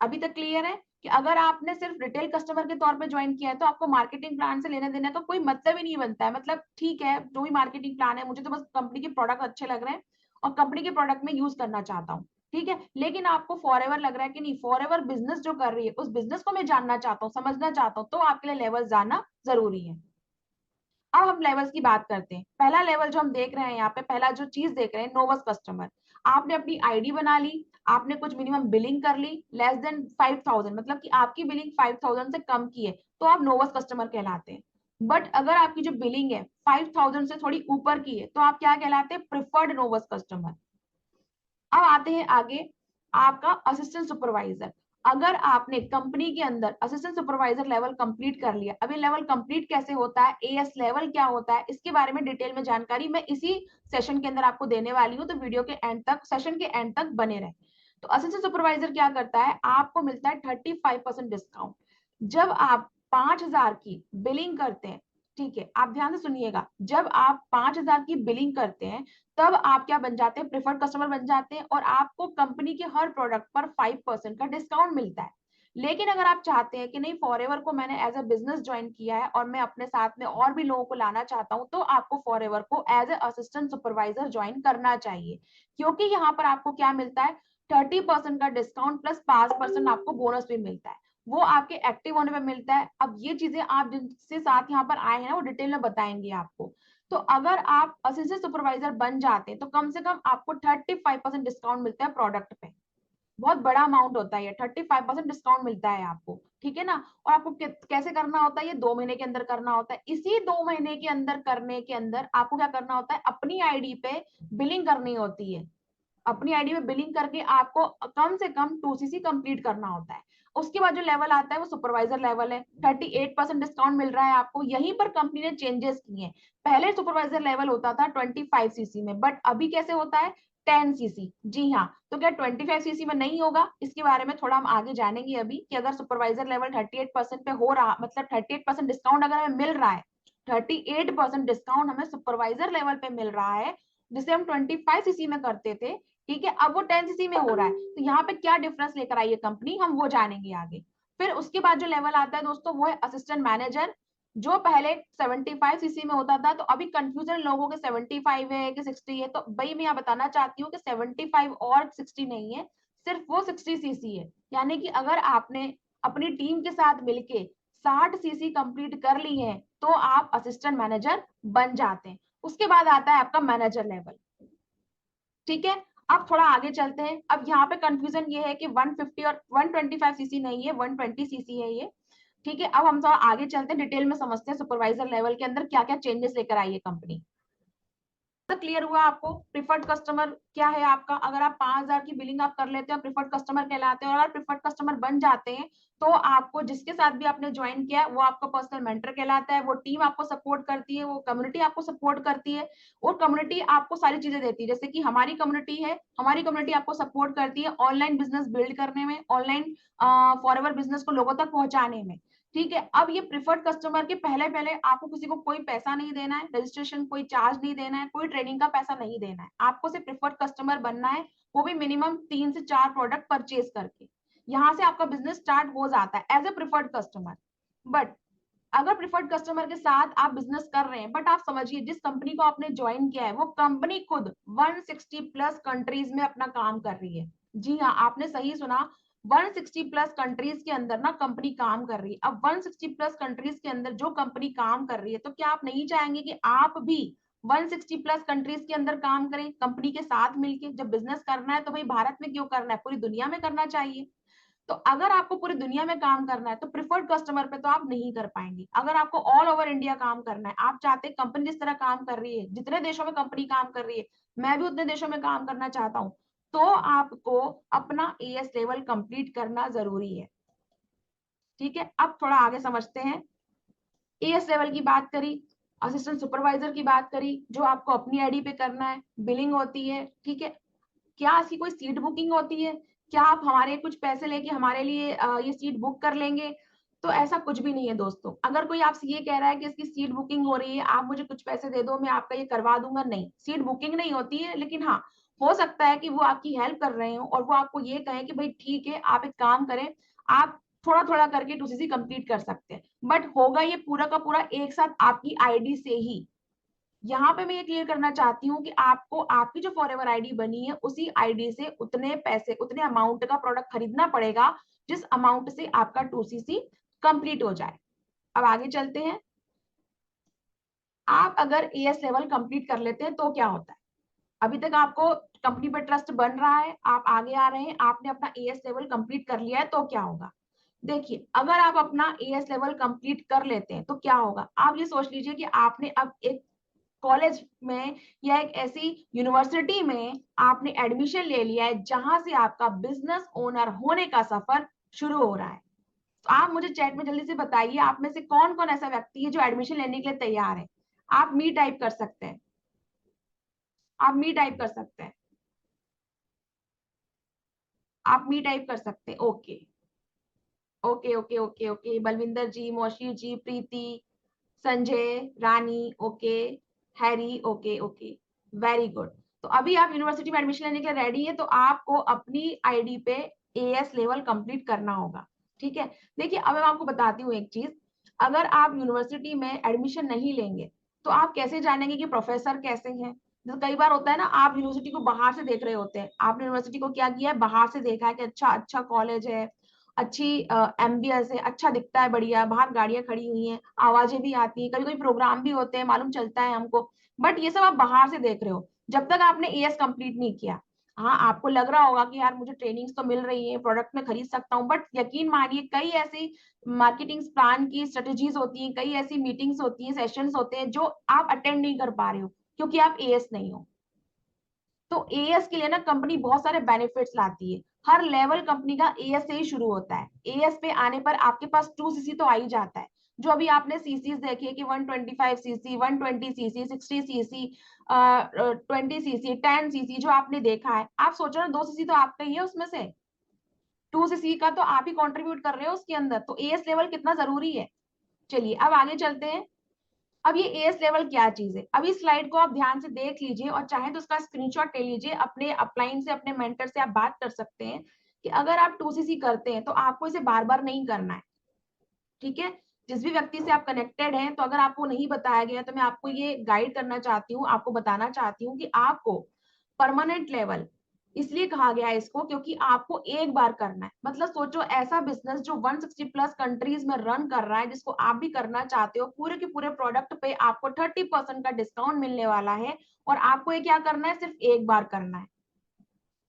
अभी तक क्लियर है कि अगर आपने सिर्फ रिटेल कस्टमर के तौर पे ज्वाइन किया है तो आपको मार्केटिंग प्लान से लेने देने का कोई मतलब ही नहीं बनता है। मतलब ठीक है, जो भी मार्केटिंग प्लान है, मुझे तो बस कंपनी के प्रोडक्ट अच्छे लग रहे हैं और कंपनी के प्रोडक्ट में यूज करना चाहता हूँ, ठीक है। लेकिन आपको फॉर एवर लग रहा है कि नहीं, फॉर एवर बिजनेस जो कर रही है उस बिजनेस को मैं जानना चाहता हूँ, समझना चाहता हूँ, तो आपके लिए लेवल जानना जरूरी है। अब हम लेवल्स की बात करते हैं। पहला लेवल जो हम देख रहे हैं यहाँ पे, पहला जो चीज देख रहे हैं, नोवस कस्टमर। आपने अपनी आईडी बना ली, आपने कुछ मिनिमम बिलिंग कर ली लेस देन 5000, मतलब कि आपकी बिलिंग 5000 से कम की है तो आप नोवस कस्टमर कहलाते हैं। बट अगर आपकी जो बिलिंग है 5000 से थोड़ी ऊपर की है तो आप क्या कहलाते हैं? Preferred Novus customer. अब आते हैं आगे, आपका असिस्टेंट सुपरवाइजर। अगर आपने कंपनी के अंदर असिस्टेंट सुपरवाइजर लेवल कंप्लीट कर लिया, अब ये लेवल कंप्लीट कैसे होता है, एएस लेवल क्या होता है, इसके बारे में डिटेल में जानकारी मैं इसी सेशन के अंदर आपको देने वाली हूँ, तो वीडियो के एंड तक, सेशन के एंड तक बने रहे। तो असिस्टेंट सुपरवाइजर क्या करता है? आपको मिलता है 35% डिस्काउंट जब आप 5000 की बिलिंग करते हैं। ठीक है, आप ध्यान से सुनिएगा, जब आप 5000 की बिलिंग करते हैं तब आप क्या बन जाते हैं? प्रेफर्ड कस्टमर बन जाते हैं और आपको कंपनी के हर प्रोडक्ट पर 5% का डिस्काउंट मिलता है। लेकिन अगर आप चाहते हैं कि नहीं, फॉरएवर को मैंने एज अ बिजनेस ज्वाइन किया है और मैं अपने साथ में और भी लोगों को लाना चाहता हूं, तो आपको फॉरएवर को as a assistant supervisor join करना चाहिए, क्योंकि यहाँ पर आपको क्या मिलता है? 30% का डिस्काउंट प्लस 5% आपको बोनस भी मिलता है, वो आपके एक्टिव होने पे मिलता है। अब ये चीजें आप जिनसे साथ यहाँ पर आए हैं वो डिटेल में बताएंगे आपको। तो अगर आप असिस्टेंट सुपरवाइजर बन जाते हैं तो कम से कम आपको 35% डिस्काउंट मिलता है प्रोडक्ट पे। बहुत बड़ा अमाउंट होता है ये, 35% डिस्काउंट मिलता है आपको, ठीक है ना। और आपको कैसे करना होता है? ये 2 महीने के अंदर करना होता है। इसी 2 महीने के अंदर करने के अंदर आपको क्या करना होता है? अपनी आईडी पे बिलिंग करनी होती है। अपनी आईडी में बिलिंग करके आपको कम से कम 2cc कंप्लीट करना होता है। उसके बाद जो लेवल आता है वो सुपरवाइजर लेवल है। 38% डिस्काउंट मिल रहा है आपको। यहीं पर कंपनी ने चेंजेस किए हैं। पहले सुपरवाइजर लेवल होता था 25cc में, बट अभी कैसे होता है? 10cc। जी हाँ, तो क्या 25cc में नहीं होगा? इसके बारे में थोड़ा हम आगे जानेंगे अभी, कि अगर सुपरवाइजर लेवल 38% पे हो रहा, मतलब 38% डिस्काउंट अगर हमें मिल रहा है, 38% डिस्काउंट हमें सुपरवाइजर लेवल पे मिल रहा है, जिसे हम 25cc में करते थे, ठीक है, अब वो 10cc में हो रहा है। तो यहाँ पे क्या डिफरेंस लेकर आई है कंपनी, हम वो जानेंगे आगे। फिर उसके बाद जो लेवल आता है दोस्तों, वो है असिस्टेंट मैनेजर, जो पहले 75cc में होता था। तो अभी कंफ्यूजन लोगों के 75 है कि 60 है, तो भाई मैं यहाँ बताना चाहती हूँ कि 75 और 60 नहीं है, सिर्फ वो 60cc है। यानी कि अगर आपने अपनी टीम के साथ मिलके 60cc कंप्लीट कर ली है तो आप असिस्टेंट मैनेजर बन जाते हैं। उसके बाद आता है आपका मैनेजर लेवल, ठीक है। अब थोड़ा आगे चलते हैं। अब यहाँ पे कंफ्यूजन ये है कि 150 और 125cc नहीं है, 120cc है ये, ठीक है। अब हम थोड़ा आगे चलते हैं, डिटेल में समझते हैं सुपरवाइजर लेवल के अंदर क्या क्या चेंजेस लेकर आई है कंपनी। तो क्लियर हुआ आपको प्रिफर्ड कस्टमर क्या है आपका? अगर आप 5,000 की बिलिंग आप कर लेते हैं, प्रिफर्ड कस्टमर कहलाते हैं। और अगर प्रिफर्ड कस्टमर बन जाते हैं तो आपको जिसके साथ भी आपने ज्वाइन किया वो आपका पर्सनल मेंटर कहलाता है। वो टीम आपको सपोर्ट करती है, वो कम्युनिटी आपको सपोर्ट करती है और कम्युनिटी आपको सारी चीजें देती है। जैसे कि हमारी कम्युनिटी है, हमारी कम्युनिटी आपको सपोर्ट करती है ऑनलाइन बिजनेस बिल्ड करने में, ऑनलाइन फॉरएवर बिजनेस को लोगों तक पहुंचाने में। ठीक है, अब ये प्रिफर्ड कस्टमर के पहले पहले आपको किसी को कोई पैसा नहीं देना है, रजिस्ट्रेशन कोई चार्ज नहीं देना है, कोई ट्रेनिंग का पैसा नहीं देना है। आपको सिर्फ प्रिफर्ड कस्टमर बनना है, वो भी मिनिमम 3 से 4 प्रोडक्ट परचेज करके। यहाँ से आपका बिजनेस स्टार्ट हो जाता है as a preferred customer. But अगर प्रिफर्ड कस्टमर के साथ आप बिजनेस कर रहे हैं, बट आप समझिए जिस कंपनी को आपने ज्वाइन किया है वो कंपनी खुद 160 प्लस कंट्रीज में अपना काम कर रही है। जी हाँ, आपने सही सुना, 160 प्लस कंट्रीज के अंदर ना कंपनी काम कर रही है। अब 160 प्लस कंट्रीज के अंदर जो कंपनी काम कर रही है, तो क्या आप नहीं चाहेंगे कि आप भी 160 प्लस कंट्रीज के अंदर काम करें कंपनी के साथ मिलके? जब बिजनेस करना है तो भाई भारत में क्यों करना है, पूरी दुनिया में करना चाहिए। तो अगर आपको पूरी दुनिया में काम करना है तो प्रिफर्ड कस्टमर पे तो आप नहीं कर पाएंगे। अगर आपको ऑल ओवर इंडिया काम करना है, आप चाहते हैं कंपनी जिस तरह काम कर रही है, जितने देशों में कंपनी काम कर रही है, मैं भी उतने देशों में काम करना चाहता हूं, तो आपको अपना एएस लेवल कंप्लीट करना जरूरी है। ठीक है, अब थोड़ा आगे समझते हैं। एएस लेवल की बात करी, असिस्टेंट सुपरवाइजर की बात करी, जो आपको अपनी आईडी पे करना है, बिलिंग होती है। ठीक है, क्या इसकी कोई सीट बुकिंग होती है? क्या आप हमारे कुछ पैसे लेके हमारे लिए ये सीट बुक कर लेंगे? तो ऐसा कुछ भी नहीं है दोस्तों। अगर कोई आपसे ये कह रहा है कि इसकी सीट बुकिंग हो रही है, आप मुझे कुछ पैसे दे दो मैं आपका ये करवा दूंगा, नहीं, सीट बुकिंग नहीं होती है। लेकिन हाँ, हो सकता है कि वो आपकी हेल्प कर रहे हो और वो आपको ये कहें कि भाई ठीक है, आप एक काम करें, आप थोड़ा थोड़ा करके 2cc कंप्लीट कर सकते हैं, बट होगा ये पूरा का पूरा एक साथ आपकी आईडी से ही। यहाँ पे मैं ये क्लियर करना चाहती हूँ कि आपको आपकी जो फॉरएवर आईडी बनी है उसी आईडी से उतने पैसे, उतने अमाउंट का प्रोडक्ट खरीदना पड़ेगा जिस अमाउंट से आपका 2cc कंप्लीट हो जाए। अब आगे चलते हैं। आप अगर एएस लेवल कंप्लीट कर लेते हैं तो क्या होता है? अभी तक आपको कंपनी पर ट्रस्ट बन रहा है, आप आगे आ रहे हैं, आपने अपना एएस लेवल कंप्लीट कर लिया है, तो क्या होगा? देखिए, अगर आप अपना एएस लेवल कंप्लीट कर लेते हैं तो क्या होगा? आप ये सोच लीजिए कि आपने अब एक कॉलेज में या एक ऐसी यूनिवर्सिटी में आपने एडमिशन ले लिया है जहां से आपका बिजनेस ओनर होने का सफर शुरू हो रहा है। तो आप मुझे चैट में जल्दी से बताइए, आप में से कौन कौन ऐसा व्यक्ति है जो एडमिशन लेने के लिए तैयार है? आप मी टाइप कर सकते हैं, आप मी टाइप कर सकते हैं, आप मी टाइप कर सकते हैं। Okay, okay, okay, okay, okay, Balwinder ji, Maushi ji, Preeti, Sanjay, Rani, okay, Harry, okay, okay, very good. तो अभी आप यूनिवर्सिटी में एडमिशन लेने के लिए रेडी है, तो आपको अपनी आईडी पे एएस लेवल कंप्लीट करना होगा। ठीक है, देखिए अब मैं आपको बताती हूँ एक चीज। अगर आप यूनिवर्सिटी में एडमिशन नहीं लेंगे तो आप कैसे जानेंगे कि प्रोफेसर कैसे हैं? जैसे कई बार होता है ना, आप यूनिवर्सिटी को बाहर से देख रहे होते हैं, आपने यूनिवर्सिटी को क्या किया है, बाहर से देखा है कि अच्छा अच्छा कॉलेज है, अच्छी एमबीएस है, अच्छा दिखता है, बढ़िया, बाहर गाड़ियां खड़ी हुई हैं, आवाजें भी आती हैं, कभी कभी प्रोग्राम भी होते हैं, मालूम चलता है हमको। बट ये सब आप बाहर से देख रहे हो, जब तक आपने एएस कंप्लीट नहीं किया। हाँ, आपको लग रहा होगा कि यार मुझे ट्रेनिंग्स तो मिल रही है, प्रोडक्ट में खरीद सकता हूँ, बट यकीन मानिए कई ऐसी मार्केटिंग प्लान की स्ट्रेटेजीज होती हैं, कई ऐसी मीटिंग्स होती हैं, सेशंस होते हैं जो आप अटेंड नहीं कर पा रहे हो क्योंकि आप एएस नहीं हो। तो एएस के लिए ना कंपनी बहुत सारे बेनिफिट्स लाती है। हर लेवल कंपनी का एएस से ही शुरू होता है। एएस पे आने पर आपके पास 2cc तो आ ही जाता है। जो अभी आपने सीसीज देखे कि 125cc, 120cc, 60cc, 20cc, 10cc जो आपने देखा है, आप सोचो ना 2cc तो आपका ही है उसमें से, 2cc का तो आप ही कंट्रीब्यूट कर रहे हो उसके अंदर। तो एएस लेवल कितना जरूरी है। चलिए अब आगे चलते हैं। अब ये एएस लेवल क्या चीज है, अभी स्लाइड को आप ध्यान से देख लीजिए और चाहे तो उसका स्क्रीनशॉट ले लीजिए, अपने अपलाइन से, अपने मेंटर से आप बात कर सकते हैं कि अगर आप 2cc करते हैं तो आपको इसे बार बार नहीं करना है। ठीक है, जिस भी व्यक्ति से आप कनेक्टेड हैं, तो अगर आपको नहीं बताया गया तो मैं आपको ये गाइड करना चाहती हूँ, आपको बताना चाहती हूँ कि आपको परमानेंट लेवल इसलिए कहा गया है इसको क्योंकि आपको एक बार करना है। मतलब सोचो ऐसा बिजनेस जो 160 प्लस कंट्रीज में रन कर रहा है, जिसको आप भी करना चाहते हो, पूरे के पूरे प्रोडक्ट पे आपको 30% का डिस्काउंट मिलने वाला है और आपको ये क्या करना है, सिर्फ एक बार करना है।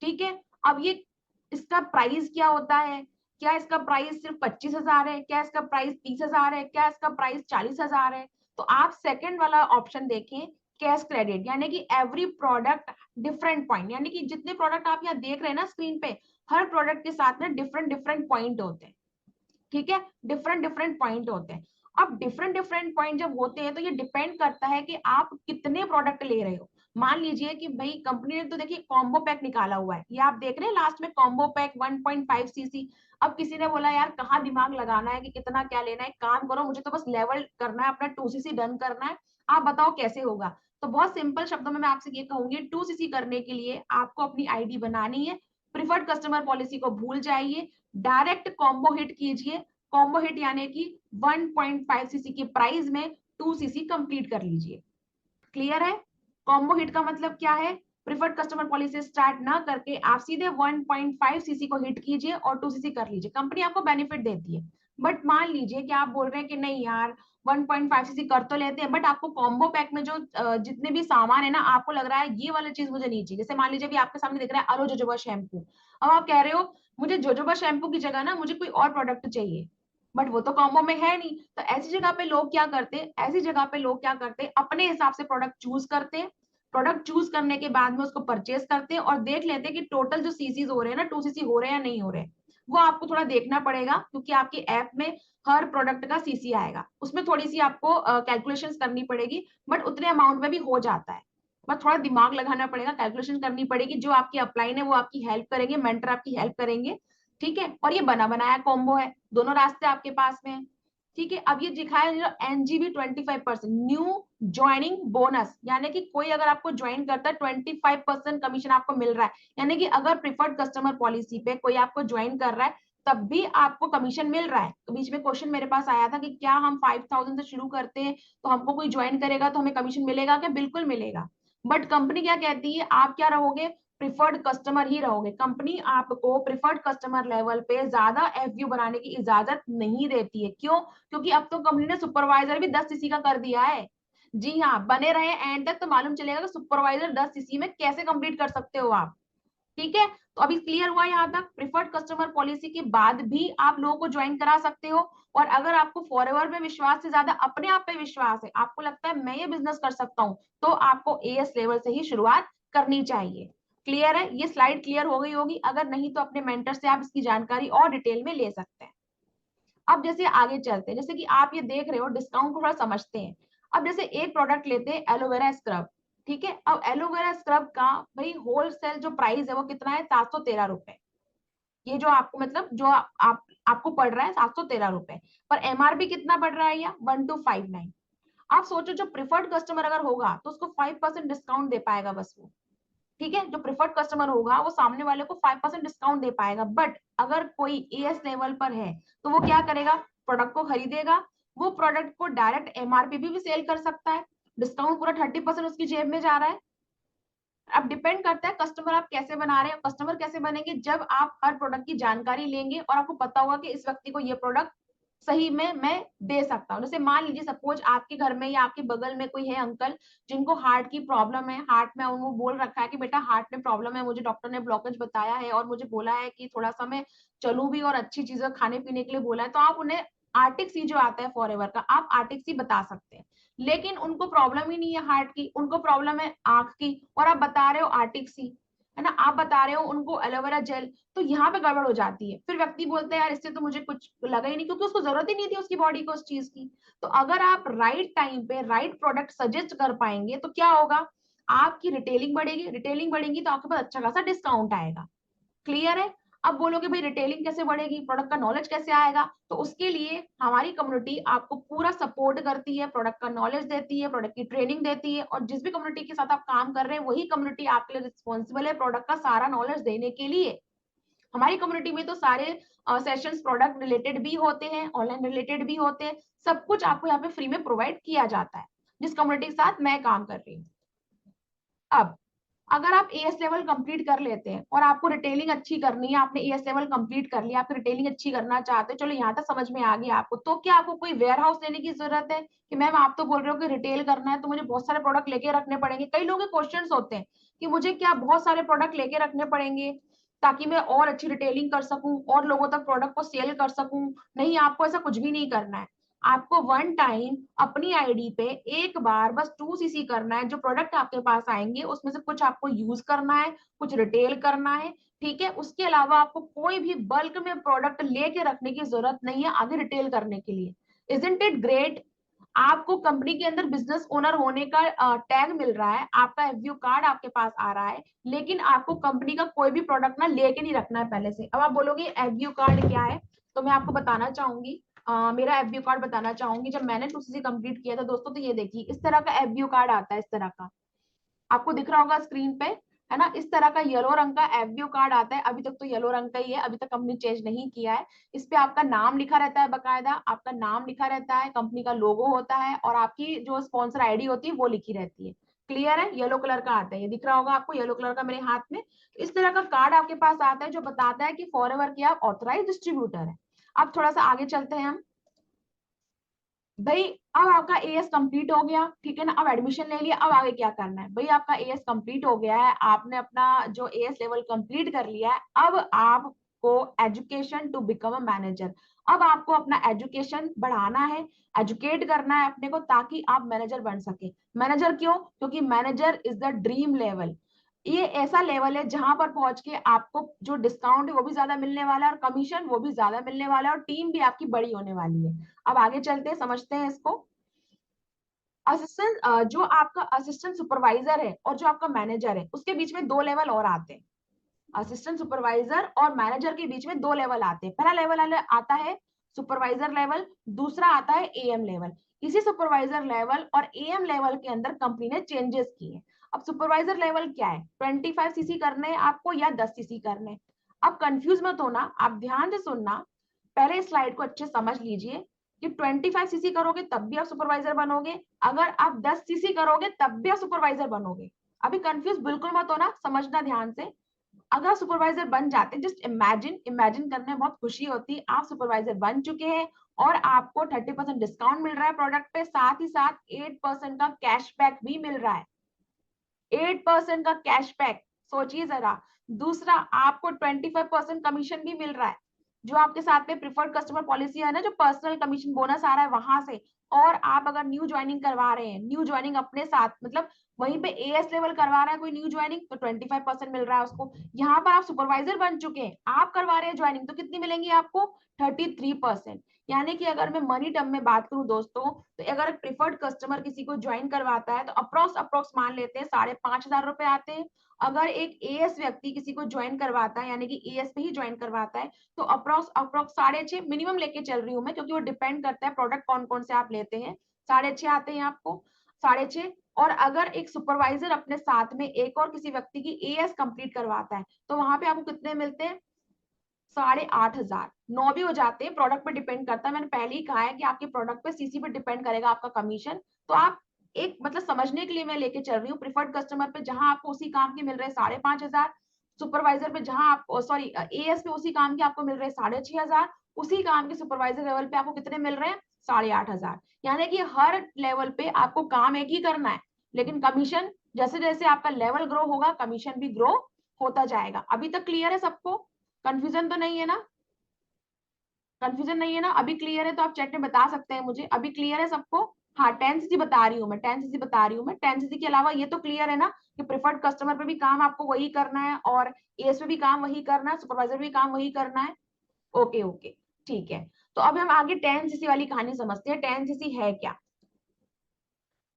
ठीक है, अब ये इसका प्राइस क्या होता है? क्या इसका प्राइस सिर्फ 25,000 है? क्या इसका प्राइस 30,000 है? क्या इसका प्राइस 40,000 है? तो आप सेकंड वाला ऑप्शन देखें, कैश क्रेडिट, यानी कि एवरी प्रोडक्ट डिफरेंट पॉइंट, यानी कि जितने प्रोडक्ट आप यहाँ देख रहे हैं ना स्क्रीन पे, हर प्रोडक्ट के साथ में डिफरेंट डिफरेंट पॉइंट होते हैं, ठीक है, डिफरेंट डिफरेंट पॉइंट होते हैं। अब डिफरेंट डिफरेंट पॉइंट जब होते हैं तो ये डिपेंड करता है कि आप कितने प्रोडक्ट ले रहे हो। मान लीजिए कि भाई कंपनी ने तो देखिए कॉम्बो पैक निकाला हुआ है, ये आप देख रहे हैं लास्ट में कॉम्बो पैक 1.5 सीसी। अब किसी ने बोला यार कहाँ दिमाग लगाना है कि कितना क्या लेना है, काम करो मुझे तो बस लेवल करना है, अपना 2 सीसी डन करना है, आप बताओ कैसे होगा। तो बहुत सिंपल शब्दों में मैं आपसे ये कहूंगी, 2 सीसी करने के लिए आपको अपनी आईडी बनानी है, प्रिफर्ड कस्टमर पॉलिसी को भूल जाइए, डायरेक्ट कॉम्बो हिट कीजिए, कॉम्बो हिट यानी कि 1.5 सीसी की प्राइस में 2 सीसी कंप्लीट कर लीजिए। क्लियर है? कॉम्बो हिट का मतलब क्या है? प्रिफर्ड कस्टमर पॉलिसी स्टार्ट ना करके आप सीधे 1.5 सीसी को हिट कीजिए और 2 सीसी कर लीजिए, कंपनी आपको बेनिफिट देती है। बट मान लीजिए कि आप बोल रहे हैं कि नहीं यार 1.5 सीसी कर तो लेते हैं, बट आपको कॉम्बो पैक में जो जितने भी सामान है ना, आपको लग रहा है ये वाली चीज मुझे नहीं चाहिए। जैसे मान लीजिए भी आपके सामने दिख रहा है अरो जोजोबा शैम्पू, अब आप कह रहे हो मुझे जोजोबा शैम्पू की जगह ना मुझे कोई और प्रोडक्ट चाहिए, बट वो तो कॉम्बो में है नहीं। तो ऐसी जगह पे लोग क्या करते हैं, ऐसी जगह पे लोग क्या करते हैं, अपने हिसाब से प्रोडक्ट चूज करते हैं, प्रोडक्ट चूज करने के बाद में उसको परचेज करते हैं और देख लेते हैं कि टोटल जो सीसीज हो रहे हैं ना, 2 सीसी हो रहे हैं या नहीं हो रहे। वो आपको थोड़ा देखना पड़ेगा क्योंकि आपकी ऐप में हर प्रोडक्ट का सीसी आएगा, उसमें थोड़ी सी आपको कैलकुलेशंस करनी पड़ेगी, बट उतने अमाउंट में भी हो जाता है। बस थोड़ा दिमाग लगाना पड़ेगा, कैलकुलेशन करनी पड़ेगी, जो आपकी अपलाइन है वो आपकी हेल्प करेंगे, मेंटर आपकी हेल्प करेंगे, ठीक है। और ये बना बनाया कॉम्बो है, दोनों रास्ते आपके पास में है, ठीक है। अब ये दिखाया जो एनजीबी 25% न्यू ज्वाइनिंग बोनस, यानी कि कोई अगर आपको ज्वाइन करता है 25% कमीशन आपको मिल रहा है, यानी कि अगर प्रिफर्ड कस्टमर पॉलिसी पे कोई आपको ज्वाइन कर रहा है तब भी आपको कमीशन मिल रहा है। तो बीच में क्वेश्चन मेरे पास आया था कि क्या हम 5000 से शुरू करते हैं तो हमको कोई ज्वाइन करेगा तो हमें कमीशन मिलेगा क्या? बिल्कुल मिलेगा। बट कंपनी क्या कहती है, आप क्या रहोगे, प्रिफर्ड कस्टमर ही रहोगे। कंपनी आपको प्रिफर्ड कस्टमर लेवल पे ज्यादा एफयू बनाने की इजाजत नहीं देती है। क्यों? क्योंकि अब तो कंपनी ने सुपरवाइजर भी 10 सीसी का कर दिया है। जी हाँ, बने रहे एंड तक तो मालूम चलेगा कि सुपरवाइजर 10 सीसी में कैसे कंप्लीट कर सकते हो आप, ठीक है। तो अभी क्लियर हुआ यहाँ तक, प्रिफर्ड कस्टमर पॉलिसी के बाद भी आप लोगों को ज्वाइन करा सकते हो। और अगर आपको फॉरएवर में विश्वास से ज्यादा अपने आप पे विश्वास है, आपको लगता है मैं ये बिजनेस कर सकता हूँ, तो आपको एएस लेवल से ही शुरुआत करनी चाहिए। क्लियर है? ये स्लाइड क्लियर हो गई होगी, अगर नहीं तो अपने मेंटर से आप इसकी जानकारी और डिटेल में ले सकते हैं। अब जैसे आगे चलते हैं, जैसे कि आप ये देख रहे हो, डिस्काउंट को थोड़ा समझते हैं। अब जैसे एक प्रोडक्ट लेते हैं एलोवेरा स्क्रब, ठीक है। अब एलोवेरा स्क्रब का भाई होलसेल जो प्राइस है वो कितना है, 713 रुपए। ये जो आपको मतलब जो आपको पड़ रहा है 713 रुपए, पर एमआरपी कितना पड़ रहा है, या 1259। आप सोचो जो प्रिफर्ड कस्टमर अगर होगा तो उसको 5% डिस्काउंट दे पाएगा बस वो, ठीक है। जो प्रिफर्ड कस्टमर होगा वो सामने वाले को 5% डिस्काउंट दे पाएगा। बट अगर कोई एएस लेवल पर है तो वो क्या करेगा, प्रोडक्ट को खरीदेगा, वो प्रोडक्ट को डायरेक्ट एमआरपी भी सेल कर सकता है, डिस्काउंट पूरा 30% उसकी जेब में जा रहा है। अब डिपेंड करता है कस्टमर आप कैसे बना रहे हैं। कस्टमर कैसे बनेंगे, जब आप हर प्रोडक्ट की जानकारी लेंगे और आपको पता होगा कि इस व्यक्ति को ये प्रोडक्ट सही में मैं दे सकता हूँ। जैसे मान लीजिए सपोज आपके घर में या आपके बगल में कोई है अंकल जिनको हार्ट की प्रॉब्लम है, हार्ट में उनको बोल रखा है कि बेटा हार्ट में प्रॉब्लम है, मुझे डॉक्टर ने ब्लॉकेज बताया है और मुझे बोला है कि थोड़ा सा मैं चलूं भी और अच्छी चीजें खाने पीने के लिए बोला है, तो आप उन्हें आर्टिक सी जो आता है फॉरएवर का, आप आर्टिक सी बता सकते हैं। लेकिन उनको प्रॉब्लम ही नहीं है हार्ट की, उनको प्रॉब्लम है आंख की, और आप बता रहे हो आर्टिक सी, है ना, आप बता रहे हो उनको एलोवेरा जेल, तो यहाँ पे गड़बड़ हो जाती है। फिर व्यक्ति बोलते हैं यार इससे तो मुझे कुछ लगा ही नहीं, क्योंकि उसको जरूरत ही नहीं थी उसकी बॉडी को उस चीज की। तो अगर आप राइट टाइम पे राइट प्रोडक्ट सजेस्ट कर पाएंगे तो क्या होगा, आपकी रिटेलिंग बढ़ेगी, रिटेलिंग बढ़ेगी तो आपके पास अच्छा खासा डिस्काउंट आएगा। क्लियर है? अब बोलोगे भाई रिटेलिंग कैसे बढ़ेगी, प्रोडक्ट का नॉलेज कैसे आएगा, तो उसके लिए हमारी कम्युनिटी आपको पूरा सपोर्ट करती है, प्रोडक्ट का नॉलेज देती है, प्रोडक्ट की ट्रेनिंग देती है, और जिस भी कम्युनिटी के साथ आप काम कर रहे हैं वही कम्युनिटी आपके लिए रिस्पॉन्सिबल है प्रोडक्ट का सारा नॉलेज देने के लिए। हमारी कम्युनिटी में तो सारे सेशंस प्रोडक्ट रिलेटेड भी होते हैं, ऑनलाइन रिलेटेड भी होते हैं, सब कुछ आपको यहाँ पे फ्री में प्रोवाइड किया जाता है जिस कम्युनिटी के साथ मैं काम कर रही हूँ। अब अगर आप एएस लेवल कंप्लीट कर लेते हैं और आपको रिटेलिंग अच्छी करनी है, आपने एएस लेवल कंप्लीट कर लिया, आप रिटेलिंग अच्छी करना चाहते हैं, चलो यहाँ तक समझ में आ गया आपको, तो क्या आपको कोई वेयर हाउस लेने की जरूरत है कि मैम आप तो बोल रहे हो कि रिटेल करना है तो मुझे बहुत सारे प्रोडक्ट लेके रखने पड़ेंगे। कई लोगों के क्वेश्चंस होते हैं कि मुझे क्या बहुत सारे प्रोडक्ट लेके रखने पड़ेंगे ताकि मैं और अच्छी रिटेलिंग कर सकूं और लोगों तक प्रोडक्ट को सेल कर सकूं। नहीं, आपको ऐसा कुछ भी नहीं करना है। आपको वन टाइम अपनी आईडी पे एक बार बस 2cc करना है। जो प्रोडक्ट आपके पास आएंगे उसमें से कुछ आपको यूज करना है, कुछ रिटेल करना है, ठीक है। उसके अलावा आपको कोई भी बल्क में प्रोडक्ट लेके रखने की जरूरत नहीं है आगे रिटेल करने के लिए। Isn't it great? आपको कंपनी के अंदर बिजनेस ओनर होने का टैग मिल रहा है, आपका एफयू कार्ड आपके पास आ रहा है, लेकिन आपको कंपनी का कोई भी प्रोडक्ट ना लेके नहीं रखना है पहले से। अब आप बोलोगे एफयू कार्ड क्या है, तो मैं आपको बताना चाहूंगी। मेरा एफयू कार्ड बताना चाहूंगी। जब मैंने 2cc कंप्लीट किया था दोस्तों, तो ये देखिए इस तरह का एफयू कार्ड आता है, इस तरह का आपको दिख रहा होगा स्क्रीन पे, है ना। इस तरह का येलो रंग का एफयू कार्ड आता है। अभी तक तो येलो रंग का ही है, अभी तक कंपनी चेंज नहीं किया है। इस पे आपका नाम लिखा रहता है, बकायदा आपका नाम लिखा रहता है, कंपनी का लोगो होता है और आपकी जो स्पॉन्सर आईडी होती है वो लिखी रहती है। क्लियर है? येलो कलर का आता है, ये दिख रहा होगा आपको येलो कलर का मेरे हाथ में। इस तरह का कार्ड आपके पास आता है जो बताता है कि फॉरएवर की आप ऑथराइज डिस्ट्रीब्यूटर है। अब थोड़ा सा आगे चलते हैं हम। भाई अब आपका एएस कंप्लीट हो गया, ठीक है ना। अब एडमिशन ले लिया, अब आगे क्या करना है? भाई आपका एएस कंप्लीट हो गया है, आपने अपना जो एएस लेवल कंप्लीट कर लिया है। अब आपको education to become a manager, अब आपको अपना एजुकेशन बढ़ाना है, एजुकेट करना है अपने को, ताकि आप मैनेजर बन सके। मैनेजर क्यों? क्योंकि manager is the dream level. ये ऐसा लेवल है जहां पर पहुंच के आपको जो डिस्काउंट है वो भी ज्यादा मिलने वाला है और कमीशन वो भी ज्यादा मिलने वाला है और टीम भी आपकी बड़ी होने वाली है। अब आगे चलते हैं, समझते हैं इसको। असिस्टेंट, जो आपका असिस्टेंट सुपरवाइजर है और जो आपका मैनेजर है उसके बीच में दो लेवल और आते हैं। असिस्टेंट सुपरवाइजर और मैनेजर के बीच में दो लेवल आते हैं। पहला लेवल आता है सुपरवाइजर लेवल, दूसरा आता है एएम लेवल। इसी सुपरवाइजर लेवल और एएम लेवल के अंदर कंपनी ने चेंजेस किए। अब सुपरवाइजर लेवल क्या है? 25cc करने हैं आपको या 10cc करने? अब कंफ्यूज मत होना, आप ध्यान से सुनना, पहले स्लाइड को अच्छे समझ लीजिए कि 25cc करोगे तब भी आप सुपरवाइजर बनोगे, अगर आप 10cc करोगे तब भी आप सुपरवाइजर बनोगे। अभी कंफ्यूज बिल्कुल मत होना, समझना ध्यान से। अगर सुपरवाइजर बन जाते, जस्ट इमेजिन, इमेजिन करने में बहुत खुशी होती है, आप सुपरवाइजर बन चुके हैं और आपको 30% डिस्काउंट मिल रहा है प्रोडक्ट पे, साथ ही साथ 8% का कैशबैक भी मिल रहा है। 8% का कैशबैक, सोचिए जरा। दूसरा, आपको 25% कमीशन भी मिल रहा है, जो आपके साथ में प्रिफर्ड कस्टमर पॉलिसी है ना, जो पर्सनल कमीशन बोनस आ रहा है वहां से। और आप अगर न्यू ज्वाइनिंग करवा रहे हैं, न्यू ज्वाइनिंग अपने साथ, मतलब वहीं पे एएस लेवल करवा रहा है कोई न्यू ज्वाइनिंग, तो 25% मिल रहा है उसको। यहाँ पर आप सुपरवाइजर बन चुके हैं, आप करवा रहे हैं ज्वाइनिंग, तो कितनी मिलेंगी आपको? 33%। यानी कि अगर मैं मनी टर्म में बात करूं दोस्तों, तो अगर एक प्रिफर्ड कस्टमर किसी को ज्वाइन करवाता है तो अप्रोक्स अप्रोक्स मान लेते हैं 5,500 रुपए आते हैं। अगर एक एएस व्यक्ति किसी को ज्वाइन करवाता है, यानी कि एएस पे ही ज्वाइन करवाता है, तो अप्रोक्स अप्रोक्स 6.5 मिनिमम लेके चल रही हूँ मैं, क्योंकि वो डिपेंड करता है प्रोडक्ट कौन कौन से आप लेते हैं। 6.5 आते हैं आपको, 6.5। और अगर एक सुपरवाइजर अपने साथ में एक और किसी व्यक्ति की एएस कंप्लीट करवाता है, तो वहां पे आपको कितने मिलते हैं? 8,500। 9 भी हो जाते हैं, प्रोडक्ट पे डिपेंड करता है। मैंने पहले ही कहा है कि आपके प्रोडक्ट पे, सीसी पे डिपेंड करेगा आपका कमीशन। तो आप एक मतलब समझने के लिए मैं लेके चल रही हूँ, प्रिफर्ड कस्टमर पे जहां आपको उसी काम के मिल रहे हैं 5,500, सुपरवाइजर पे जहां आप सॉरी एएस पे उसी काम के आपको मिल रहे हैं 6,500, उसी काम के सुपरवाइजर लेवल पे आपको कितने मिल रहे हैं? 8,500। यानी कि हर लेवल पे आपको काम एक ही करना है, लेकिन कमीशन जैसे जैसे आपका लेवल ग्रो होगा कमीशन भी ग्रो होता जाएगा। अभी तक क्लियर है सबको? कंफ्यूजन तो नहीं है ना? कंफ्यूजन नहीं है ना? अभी क्लियर है तो आप चैट में बता सकते हैं मुझे, अभी क्लियर है सबको? हाँ, 10cc बता रही हूँ मैं, 10cc बता रही हूँ मैं। 10cc के अलावा ये तो क्लियर है ना कि प्रिफर्ड कस्टमर पे भी काम आपको वही करना है और एएस पे भी काम वही करना है, सुपरवाइजर भी काम वही करना है। ओके ओके, ठीक है। तो अब हम आगे 10cc वाली कहानी समझते हैं। 10cc है क्या?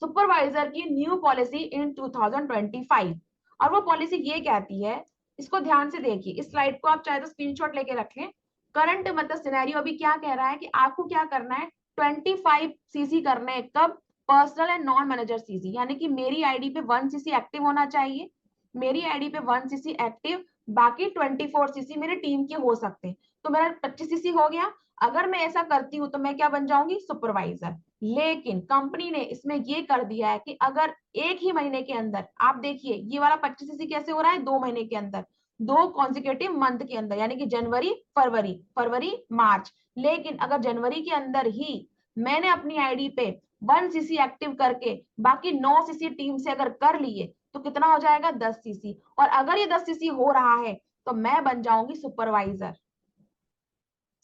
सुपरवाइजर की न्यू पॉलिसी इन 2025। और वो पॉलिसी ये कहती है, इसको ध्यान से देखिए, इस स्लाइड को आप चाहे तो स्क्रीनशॉट लेके रख लें। करंट मतलब सिनेरियो अभी क्या कह रहा है कि आपको क्या करना है? 25cc करना है। कब? Personal and non manager CC, यानी कि मेरी आईडी पे 1cc एक्टिव होना चाहिए, मेरी आईडी पे 1cc एक्टिव, बाकी 24cc मेरे टीम के हो सकते हैं। तो मेरा 25cc हो गया। अगर मैं ऐसा करती हूँ तो मैं क्या बन जाऊंगी? सुपरवाइजर। लेकिन कंपनी ने इसमें ये कर दिया है कि अगर एक ही महीने के अंदर, आप देखिए ये वाला 25cc कैसे हो रहा है? 2 महीने के अंदर, 2 कॉन्जिक्यूटिव मंथ के अंदर, यानी कि जनवरी फरवरी, फरवरी मार्च। लेकिन अगर जनवरी के अंदर ही मैंने अपनी आईडी पे 1cc एक्टिव करके बाकी 9cc टीम से अगर कर लिए, तो कितना हो जाएगा? 10cc। और अगर ये 10cc हो रहा है तो मैं बन जाऊंगी सुपरवाइजर।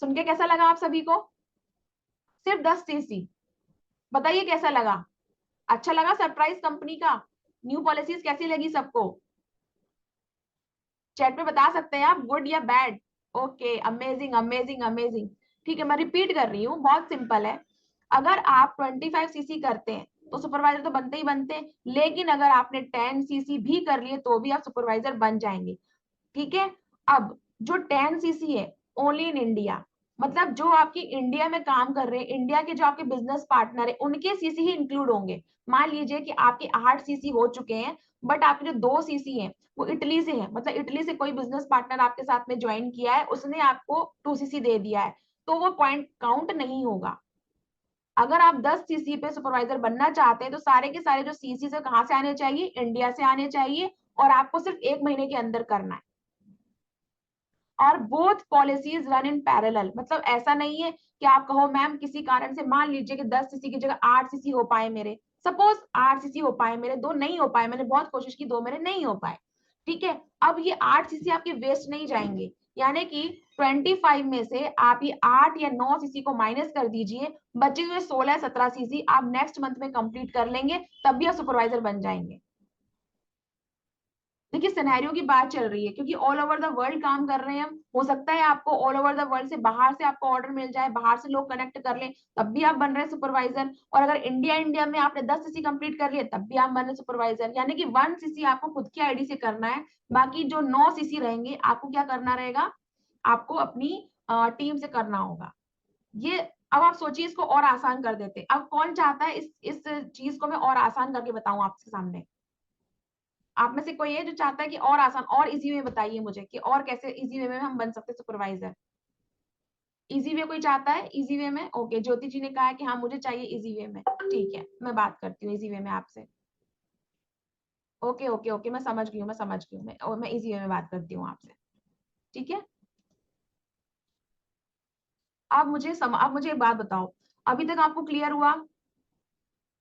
सुन के कैसा लगा आप सभी को? सिर्फ 10 सीसी। बताइए कैसा लगा? अच्छा लगा? सरप्राइज कंपनी का न्यू पॉलिसीज कैसी लगी सबको? चैट में बता सकते हैं आप, गुड या bad. Okay, amazing amazing amazing. ठीक है, मैं रिपीट कर रही हूँ, बहुत सिंपल है। अगर आप 25 सीसी करते हैं तो सुपरवाइजर तो बनते ही बनते हैं, लेकिन अगर आपने 10 सीसी भी कर लिए तो भी आप सुपरवाइजर बन जाएंगे। ठीक है। अब जो 10 सीसी है ओनली इन इंडिया, मतलब जो आपकी इंडिया में काम कर रहे हैं, इंडिया के जो आपके बिजनेस पार्टनर है उनके सीसी ही इंक्लूड होंगे। मान लीजिए कि आपके 8 सीसी हो चुके हैं, बट आपके जो 2 सीसी हैं वो इटली से है, मतलब इटली से कोई बिजनेस पार्टनर आपके साथ में ज्वाइन किया है, उसने आपको 2 सीसी दे दिया है, तो वो पॉइंट काउंट नहीं होगा। अगर आप 10 सीसी पे सुपरवाइजर बनना चाहते हैं तो सारे के सारे जो सीसी से कहां से आने चाहिए? इंडिया से आने चाहिए, और आपको सिर्फ 1 महीने के अंदर करना है। और both policies run in parallel, मतलब ऐसा नहीं है कि आप कहो मैम किसी कारण से, मान लीजिए कि 10 सीसी की जगह 8 सीसी हो पाए मेरे, सपोज 8 सीसी हो पाए मेरे, 2 नहीं हो पाए, मैंने बहुत कोशिश की, 2 मेरे नहीं हो पाए। ठीक है, अब ये 8 सीसी आपके वेस्ट नहीं जाएंगे, यानी कि 25 में से आप ये 8 या 9 सीसी को माइनस कर दीजिए, बचे हुए 16-17 सीसी आप नेक्स्ट मंथ में कंप्लीट कर लेंगे, तब भी आप सुपरवाइजर बन जाएंगे। देखिए सिनेरियो की बात चल रही है, क्योंकि ऑल ओवर द वर्ल्ड काम कर रहे हैं हम, हो सकता है आपको ऑल ओवर द वर्ल्ड से बाहर से आपको ऑर्डर मिल जाए, बाहर से लोग कनेक्ट कर लें, तब भी आप बन रहे हैं सुपरवाइजर। और अगर इंडिया इंडिया में आपने 10 सीसी कंप्लीट कर लिया तब भी आप बन रहे सुपरवाइजर, यानी कि 1 सीसी आपको खुद की आईडी से करना है, बाकी जो 9 सीसी रहेंगे आपको क्या करना रहेगा? आपको अपनी टीम से करना होगा। ये अब आप सोचिए, इसको और आसान कर देते। अब कौन चाहता है इस चीज को मैं और आसान करके बताऊं आपके सामने? आप में से कोई है जो चाहता है कि और आसान और इजी वे बताइए मुझे, कि और कैसे इजी वे में हम बन सकते सुपरवाइजर? इजी वे कोई चाहता है? इजी वे में ओके, ज्योति जी ने कहा है कि हाँ मुझे चाहिए इजी वे में, ठीक है मैं बात करती हूँ इजी वे में आपसे। ओके ओके ओके, मैं समझ गई हूँ, मैं समझ गई हूँ, मैं इजी वे में बात करती हूँ आपसे। ठीक है। अब मुझे एक बात बताओ, अभी तक आपको क्लियर हुआ?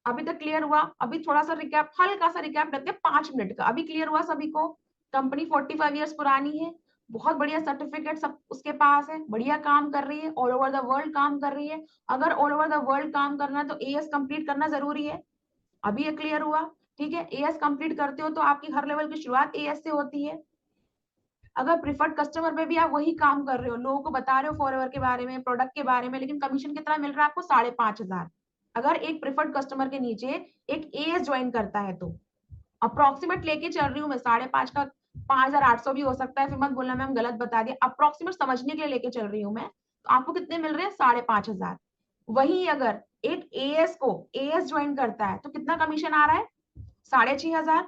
अभी तक क्लियर हुआ? अभी थोड़ा सा रिकैप, हल्का सा रिकैप करते हैं 5 मिनट का। अभी क्लियर हुआ सभी को? कंपनी 45 ईयर्स पुरानी है, बहुत बढ़िया सर्टिफिकेट सब उसके पास है, बढ़िया काम कर रही है, ऑल ओवर द वर्ल्ड काम कर रही है। अगर ऑल ओवर द वर्ल्ड काम करना है तो एएस कंप्लीट करना जरूरी है। अभी ये क्लियर हुआ? ठीक है, एएस कंप्लीट करते हो तो आपकी हर लेवल की शुरुआत एएस से होती है। अगर प्रिफर्ड कस्टमर पे भी आप वही काम कर रहे हो, लोगों को बता रहे हो फॉरएवर के बारे में, प्रोडक्ट के बारे में, लेकिन कमीशन कितना मिल रहा है आपको? 5,500। अगर एक प्रिफर्ड कस्टमर के नीचे एक एएस ज्वाइन करता है तो अप्रोक्सीमेट लेके चल रही हूँ मैं, 5,500 का 5,800 भी हो सकता है, फिर मत बोलना मैम गलत बता दिया, अप्रोक्सीमेट समझने के लिए लेके चल रही हूँ मैं। तो आपको कितने मिल रहे हैं? 5,500। वही अगर एक एएस को एएस ज्वाइन करता है तो कितना कमीशन आ रहा है? 6,500।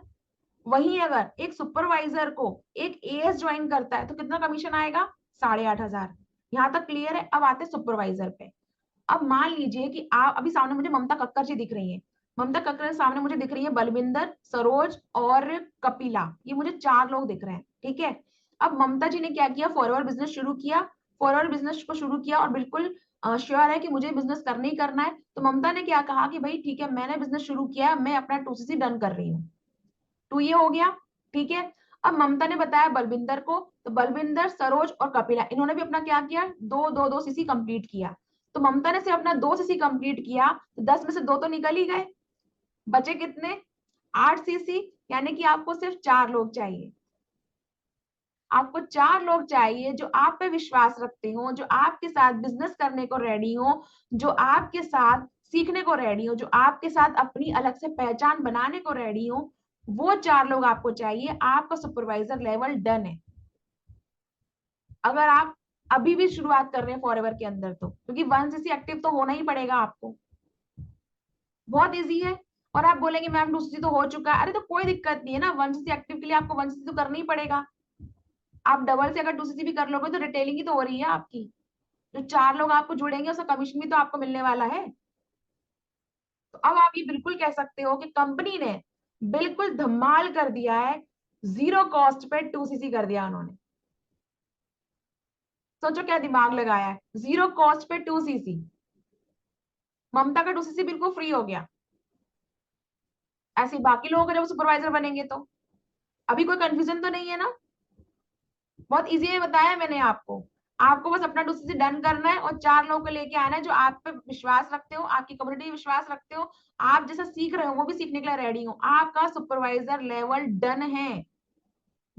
वहीं अगर एक सुपरवाइजर को एक एएस ज्वाइन करता है तो कितना कमीशन आएगा? 8,500। यहाँ तक क्लियर है? अब आते सुपरवाइजर पे। अब मान लीजिए कि आप अभी सामने मुझे ममता कक्कर जी दिख रही हैं, ममता कक्कर सामने मुझे दिख रही है, बलविंदर, सरोज और कपिला, ये मुझे 4 लोग दिख रहे हैं। ठीक है। अब ममता जी ने क्या किया? फॉरएवर बिजनेस शुरू किया, फॉरएवर बिजनेस को शुरू किया और बिल्कुल श्योर है कि मुझे बिजनेस करना ही करना है, तो ममता ने क्या कहा कि भाई ठीक है मैंने बिजनेस शुरू किया, मैं अपना 2 सीसी डन कर रही हूँ। तो ये हो गया। ठीक है। अब ममता ने बताया बलविंदर को, तो बलविंदर, सरोज और कपिला इन्होंने भी अपना क्या किया? 2-2-2 सीसी कंप्लीट किया। तो ममता ने सिर्फ अपना 2 सीसी कंप्लीट किया, तो 10 में से 2 तो निकल ही गए, बचे कितने? 8 सीसी। यानी कि आपको सिर्फ 4 लोग चाहिए। आपको 4 लोग चाहिए जो आप पे विश्वास रखते हो, जो आपके साथ बिजनेस करने को रेडी हो, जो आपके साथ सीखने को रेडी हो, जो आपके साथ अपनी अलग से पहचान बनाने को रेडी हो। वो 4 लोग आपको चाहिए, आपका सुपरवाइजर लेवल डन है। अगर आप अभी भी शुरुआत कर रहे हैं फॉरएवर के अंदर तो, क्योंकि 1 सीसी एक्टिव तो होना ही पड़ेगा आपको। बहुत इजी है। और आप बोलेंगे मैम 2 सीसी तो हो चुका है, अरे तो कोई दिक्कत नहीं है ना, 1 सीसी एक्टिव के लिए आपको 1 सीसी तो करना ही पड़ेगा। आप डबल से अगर 2 सीसी भी कर लोगे तो रिटेलिंग ही तो हो रही है आपकी। जो 4 लोग आपको जुड़ेंगे उसका कमीशन भी तो आपको मिलने वाला है। तो अब आप ये बिल्कुल कह सकते हो कि कंपनी ने बिल्कुल धमाल कर दिया है, जीरो कॉस्ट पे 2 सीसी कर दिया उन्होंने। सोचो क्या दिमाग लगाया है, जीरो कॉस्ट पे 2 सीसी। ममता का 2 सीसी बिल्कुल फ्री हो गया। ऐसे बाकी लोगों का जब सुपरवाइजर बनेंगे तो अभी कोई कंफ्यूजन तो नहीं है ना? बहुत इजी है, बताया मैंने आपको। आपको बस अपना डिसीजन डन करना है और 4 लोगों को लेके आना है जो आप पे विश्वास रखते हो, आपकी कम्युनिटी विश्वास रखते हो, आप जैसा सीख रहे हो वो भी सीखने के लिए रेडी हो। आपका सुपरवाइजर लेवल डन है।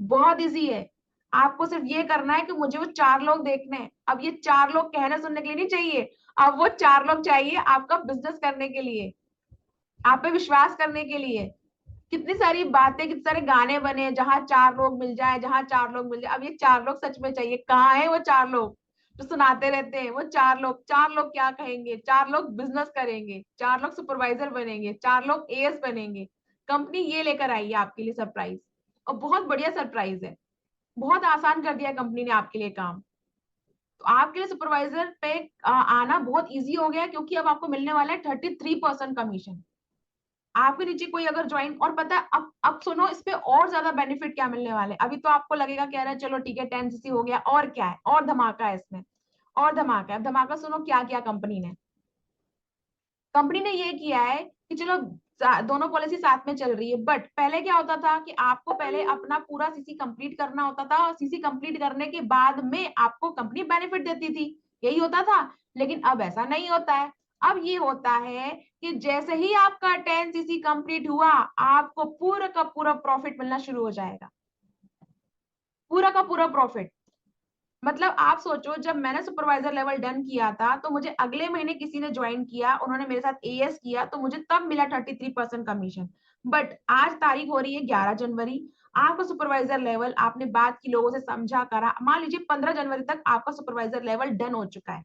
बहुत इजी है। आपको सिर्फ ये करना है कि मुझे वो 4 लोग देखने हैं। अब ये 4 लोग कहने सुनने के लिए नहीं चाहिए, अब वो 4 लोग चाहिए आपका बिजनेस करने के लिए, आप पे विश्वास करने के लिए। कितनी सारी बातें, कितने सारे गाने बने, जहां 4 लोग मिल जाए, जहां 4 लोग मिल जाए। अब ये 4 लोग सच में चाहिए। कहाँ है वो 4 लोग जो सुनाते रहते हैं? वो 4 लोग, 4 लोग क्या कहेंगे? 4 लोग बिजनेस करेंगे, 4 लोग सुपरवाइजर बनेंगे, 4 लोग एएस बनेंगे। कंपनी ये लेकर आई है आपके लिए सरप्राइज, और बहुत बढ़िया सरप्राइज है। बहुत आसान कर दिया कंपनी ने आपके लिए काम। तो आपके लिए सुपरवाइजर पे आना बहुत इजी हो गया, क्योंकि अब आपको मिलने वाला है 33% कमीशन। आपके नीचे कोई अगर ज्वाइन, और पता है अब सुनो इस पे और ज्यादा बेनिफिट क्या मिलने वाले। अभी तो आपको लगेगा कह रहा है चलो ठीक है 10 सीसी हो गया, और क्या है, और धमाका है इसमें, और धमाका है। अब धमाका सुनो क्या किया कंपनी ने ये किया है कि चलो दोनों पॉलिसी साथ में चल रही है, बट पहले क्या होता था कि आपको पहले अपना पूरा सीसी कंप्लीट करना होता था, और सीसी कंप्लीट करने के बाद में आपको कंपनी बेनिफिट देती थी, यही होता था। लेकिन अब ऐसा नहीं होता है। अब ये होता है कि जैसे ही आपका 10 सीसी कंप्लीट हुआ, आपको पूरा का पूरा प्रॉफिट मिलना शुरू हो जाएगा, पूरा का पूरा प्रॉफिट। मतलब आप सोचो, जब मैंने सुपरवाइजर लेवल डन किया था तो मुझे अगले महीने किसी ने ज्वाइन किया, उन्होंने मेरे साथ एएस किया, तो मुझे तब मिला 33% कमीशन। बट आज तारीख हो रही है 11 जनवरी, आपका सुपरवाइजर लेवल आपने बात की, लोगों से समझा करा, मान लीजिए 15 जनवरी तक आपका सुपरवाइजर लेवल डन हो चुका है।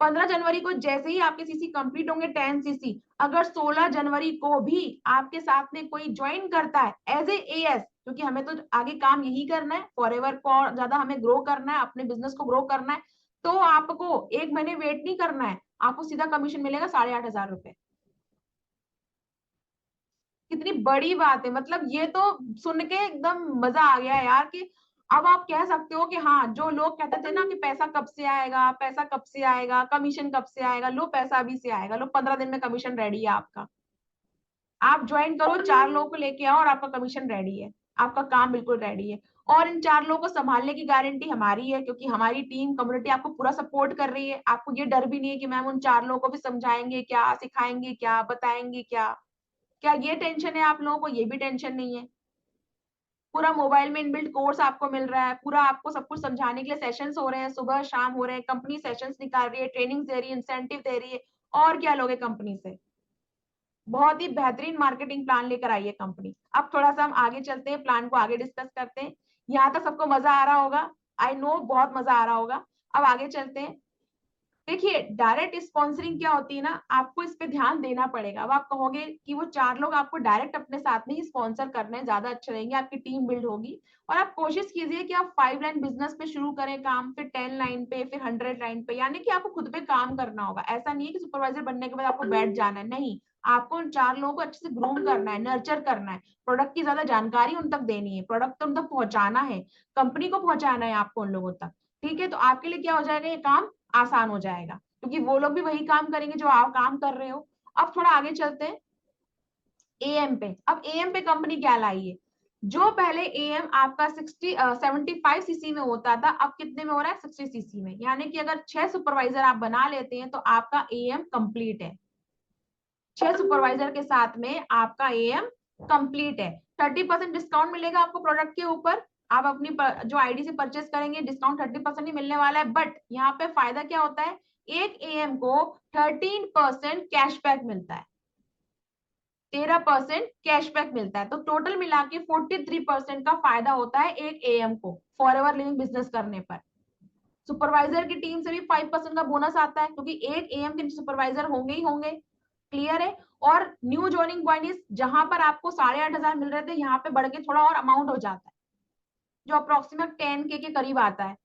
15 जनवरी को जैसे ही आपके सीसी कंप्लीट होंगे 10 सीसी, अगर 16 जनवरी को भी आपके साथ में कोई ज्वाइन करता है एज ए एएस, क्योंकि हमें तो आगे काम यही करना है, फॉरएवर को और ज्यादा हमें ग्रो करना है, अपने बिजनेस को ग्रो करना है, तो आपको एक महीने वेट नहीं करना है, आपको सीधा कमीशन मिलेगा 8,500 रुपए। कितनी बड़ी बात है, मतलब ये तो सुन के एकदम मजा आ गया यार कि अब आप कह सकते हो कि हाँ, जो लोग कहते थे ना कि पैसा कब से आएगा, पैसा कब से आएगा, कमीशन कब से आएगा, लो पैसा अभी से आएगा, लो 15 दिन में कमीशन रेडी है आपका। आप ज्वाइन करो, 4 लोगों को लेके आओ और आपका कमीशन रेडी है, आपका काम बिल्कुल रेडी है। और इन 4 लोगों को संभालने की गारंटी हमारी है, क्योंकि हमारी टीम कम्युनिटी आपको पूरा सपोर्ट कर रही है। आपको ये डर भी नहीं है कि मैम उन 4 लोगों को भी समझाएंगे क्या, सिखाएंगे क्या, बताएंगे क्या। क्या ये टेंशन है आप लोगों को? ये भी टेंशन नहीं है। पूरा मोबाइल में इनबिल्ट कोर्स आपको मिल रहा है, पूरा आपको सब कुछ समझाने के लिए सेशंस हो रहे हैं, सुबह शाम हो रहे हैं, कंपनी सेशंस निकाल रही है, ट्रेनिंग दे रही है, इंसेंटिव दे रही है। और क्या लोगे कंपनी से? बहुत ही बेहतरीन मार्केटिंग प्लान लेकर आई है कंपनी। अब थोड़ा सा हम आगे चलते हैं, प्लान को आगे डिस्कस करते हैं। यहाँ तक सबको मजा आ रहा होगा, आई नो बहुत मजा आ रहा होगा। अब आगे चलते हैं। देखिए, डायरेक्ट स्पॉन्सरिंग क्या होती है ना, आपको इस पे ध्यान देना पड़ेगा। अब आप कहोगे कि वो 4 लोग आपको डायरेक्ट अपने साथ में ही स्पॉन्सर करने ज्यादा अच्छे रहेंगे, आपकी टीम बिल्ड होगी। और आप कोशिश कीजिए कि आप 5 लाइन बिजनेस पे शुरू करें काम, फिर 10 लाइन पे, फिर 100 लाइन पे, यानी कि आपको खुद पे काम करना होगा। ऐसा नहीं है कि सुपरवाइजर बनने के बाद आपको बैठ जाना है, नहीं। आपको उन 4 लोगों को अच्छे से ग्रूम करना है, नर्चर करना है, प्रोडक्ट की ज्यादा जानकारी उन तक देनी है, प्रोडक्ट तो उन तक पहुंचाना है, कंपनी को पहुंचाना है आपको उन लोगों तक। ठीक है, तो आपके लिए क्या हो जाएगा, ये काम आसान हो जाएगा, क्योंकि वो लोग भी वही काम करेंगे जो आप काम कर रहे हो। अब थोड़ा आगे चलते हैं एएम पे। अब एएम पे कंपनी क्या लाई है? जो पहले एएम आपका 75 सीसी में होता था, अब कितने में हो रहा है? 60 सीसी में। यानी कि अगर 6 सुपरवाइजर आप बना लेते हैं तो आपका एएम कंप्लीट है। 6 सुपरवाइजर के साथ में आपका एएम कंप्लीट है। 30% डिस्काउंट मिलेगा आपको प्रोडक्ट के ऊपर। आप अपनी जो आईडी से परचेस करेंगे, डिस्काउंट 30% ही मिलने वाला है। बट यहाँ पे फायदा क्या होता है, एक एएम को 13% कैशबैक मिलता है, 13% कैशबैक मिलता है। तो टोटल मिला के 43% का फायदा होता है एक एएम को फॉर एवर लिविंग बिजनेस करने पर। सुपरवाइजर की टीम से भी 5% का बोनस आता है, क्योंकि एक एएम के सुपरवाइजर होंगे ही होंगे। क्लियर है? और न्यू ज्वाइनिंग बोनस, जहां पर आपको 8,500 मिल रहे थे, यहाँ पे बढ़ के थोड़ा और अमाउंट हो जाता है, जो अप्रोक्सीमेट 10K के करीब आता है।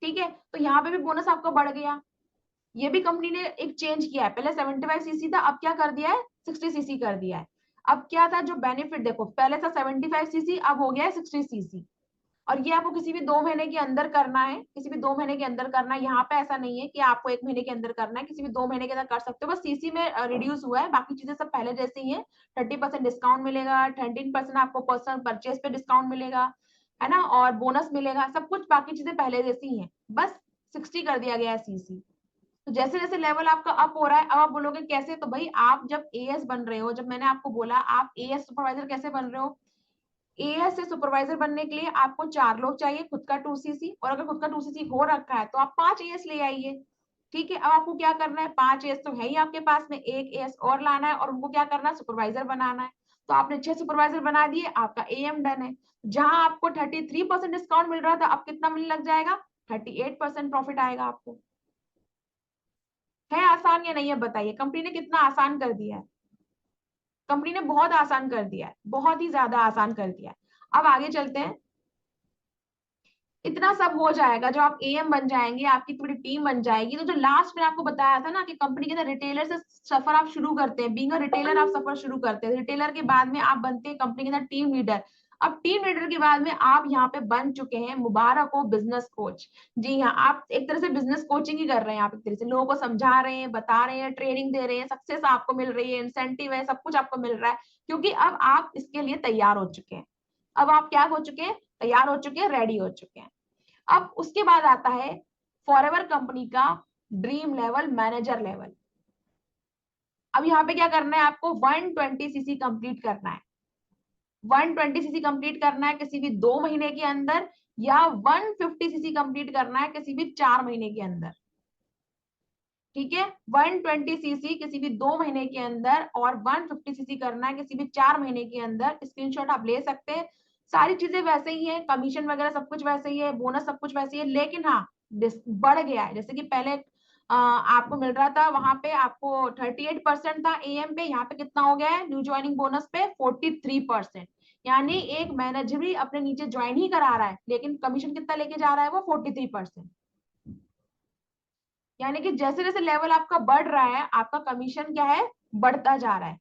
ठीक है, तो यहाँ पे भी बोनस आपका बढ़ गया। ये भी कंपनी ने एक चेंज किया है, पहले 75 सीसी था, अब क्या कर दिया है, 60 सीसी कर दिया है। अब क्या था जो बेनिफिट, देखो पहले था 75 सीसी, अब हो गया है 60 सीसी। और ये आपको किसी भी 2 महीने के अंदर करना है, किसी भी 2 महीने के अंदर करना है। यहाँ पे ऐसा नहीं है कि आपको 1 महीने के अंदर करना है, किसी भी 2 महीने के अंदर कर सकते हो। बस सीसी में रिड्यूस हुआ है, बाकी चीजें सब पहले जैसी ही है। 30% डिस्काउंट मिलेगा, 13% आपको पर्सनल परचेज पे डिस्काउंट मिलेगा, है ना, और बोनस मिलेगा, सब कुछ बाकी चीजें पहले जैसी ही है। बस 60 कर दिया गया है सीसी। तो जैसे जैसे लेवल आपका अप हो रहा है, अब आप बोलोगे कैसे, तो भाई आप जब एएस बन रहे हो, जब मैंने आपको बोला आप एएस सुपरवाइजर कैसे बन रहे हो, एएस से सुपरवाइजर बनने के लिए आपको 4 लोग चाहिए, खुद का 2 सीसी, और अगर खुद का 2 सीसी हो रखा है तो आप 5 एएस ले आइए। ठीक है, अब आपको क्या करना है, 5 एएस तो है ही आपके पास में, एक एएस और लाना है और उनको क्या करना है, सुपरवाइजर बनाना है। तो आपने 6 सुपरवाइजर बना दिए, आपका एएम डन है। जहां आपको 33% डिस्काउंट मिल रहा था, अब कितना मिलने लग जाएगा, 38% प्रॉफिट आएगा आपको। है आसान या नहीं है बताइए, कंपनी ने कितना आसान कर दिया है, कंपनी ने बहुत आसान कर दिया है, बहुत ही ज्यादा आसान कर दिया है। अब आगे चलते हैं। इतना सब हो जाएगा, जो आप एएम बन जाएंगे, आपकी थोड़ी टीम बन जाएगी, तो जो लास्ट में आपको बताया था ना कि कंपनी के अंदर रिटेलर से सफर आप शुरू करते हैं, बीइंग अ रिटेलर आप सफर शुरू करते हैं, रिटेलर के बाद में आप बनते हैं कंपनी के अंदर टीम लीडर। अब टीम लीडर के बाद में आप यहाँ पे बन चुके हैं, मुबारक हो, बिजनेस कोच। जी हाँ, आप एक तरह से बिजनेस कोचिंग ही कर रहे हैं, आप एक तरह से लोगों को समझा रहे हैं, बता रहे हैं, ट्रेनिंग दे रहे हैं, सक्सेस आपको मिल रही है, इंसेंटिव है, सब कुछ आपको मिल रहा है, क्योंकि अब आप इसके लिए तैयार हो चुके हैं। अब आप क्या हो चुके हैं, तैयार हो चुके हैं, रेडी हो चुके हैं। अब उसके बाद आता है फॉरएवर कंपनी का ड्रीम लेवल, मैनेजर लेवल। अब यहाँ पे क्या करना है, आपको 120 सीसी कंप्लीट करना है। 120 सीसी कंप्लीट करना है किसी भी 2 महीने के अंदर, या 150 सीसी कंप्लीट करना है किसी भी 4 महीने के अंदर। ठीक है, 120 सीसी किसी भी 2 महीने के अंदर और 150 सीसी करना है किसी भी 4 महीने के अंदर। स्क्रीनशॉट आप ले सकते हैं। सारी चीजें वैसे ही है, कमीशन वगैरह सब कुछ वैसे ही है, बोनस सब कुछ वैसे ही है, लेकिन हाँ बढ़ गया है। जैसे कि पहले आपको मिल रहा था, वहां पे आपको 38% था एएम पे, यहाँ पे कितना हो गया है न्यू ज्वाइनिंग बोनस पे, 43%। यानी एक मैनेजर भी अपने नीचे ज्वाइन ही करा रहा है, लेकिन कमीशन कितना लेके जा रहा है, वो 43%। यानी कि जैसे जैसे लेवल आपका बढ़ रहा है, आपका कमीशन क्या है, बढ़ता जा रहा है।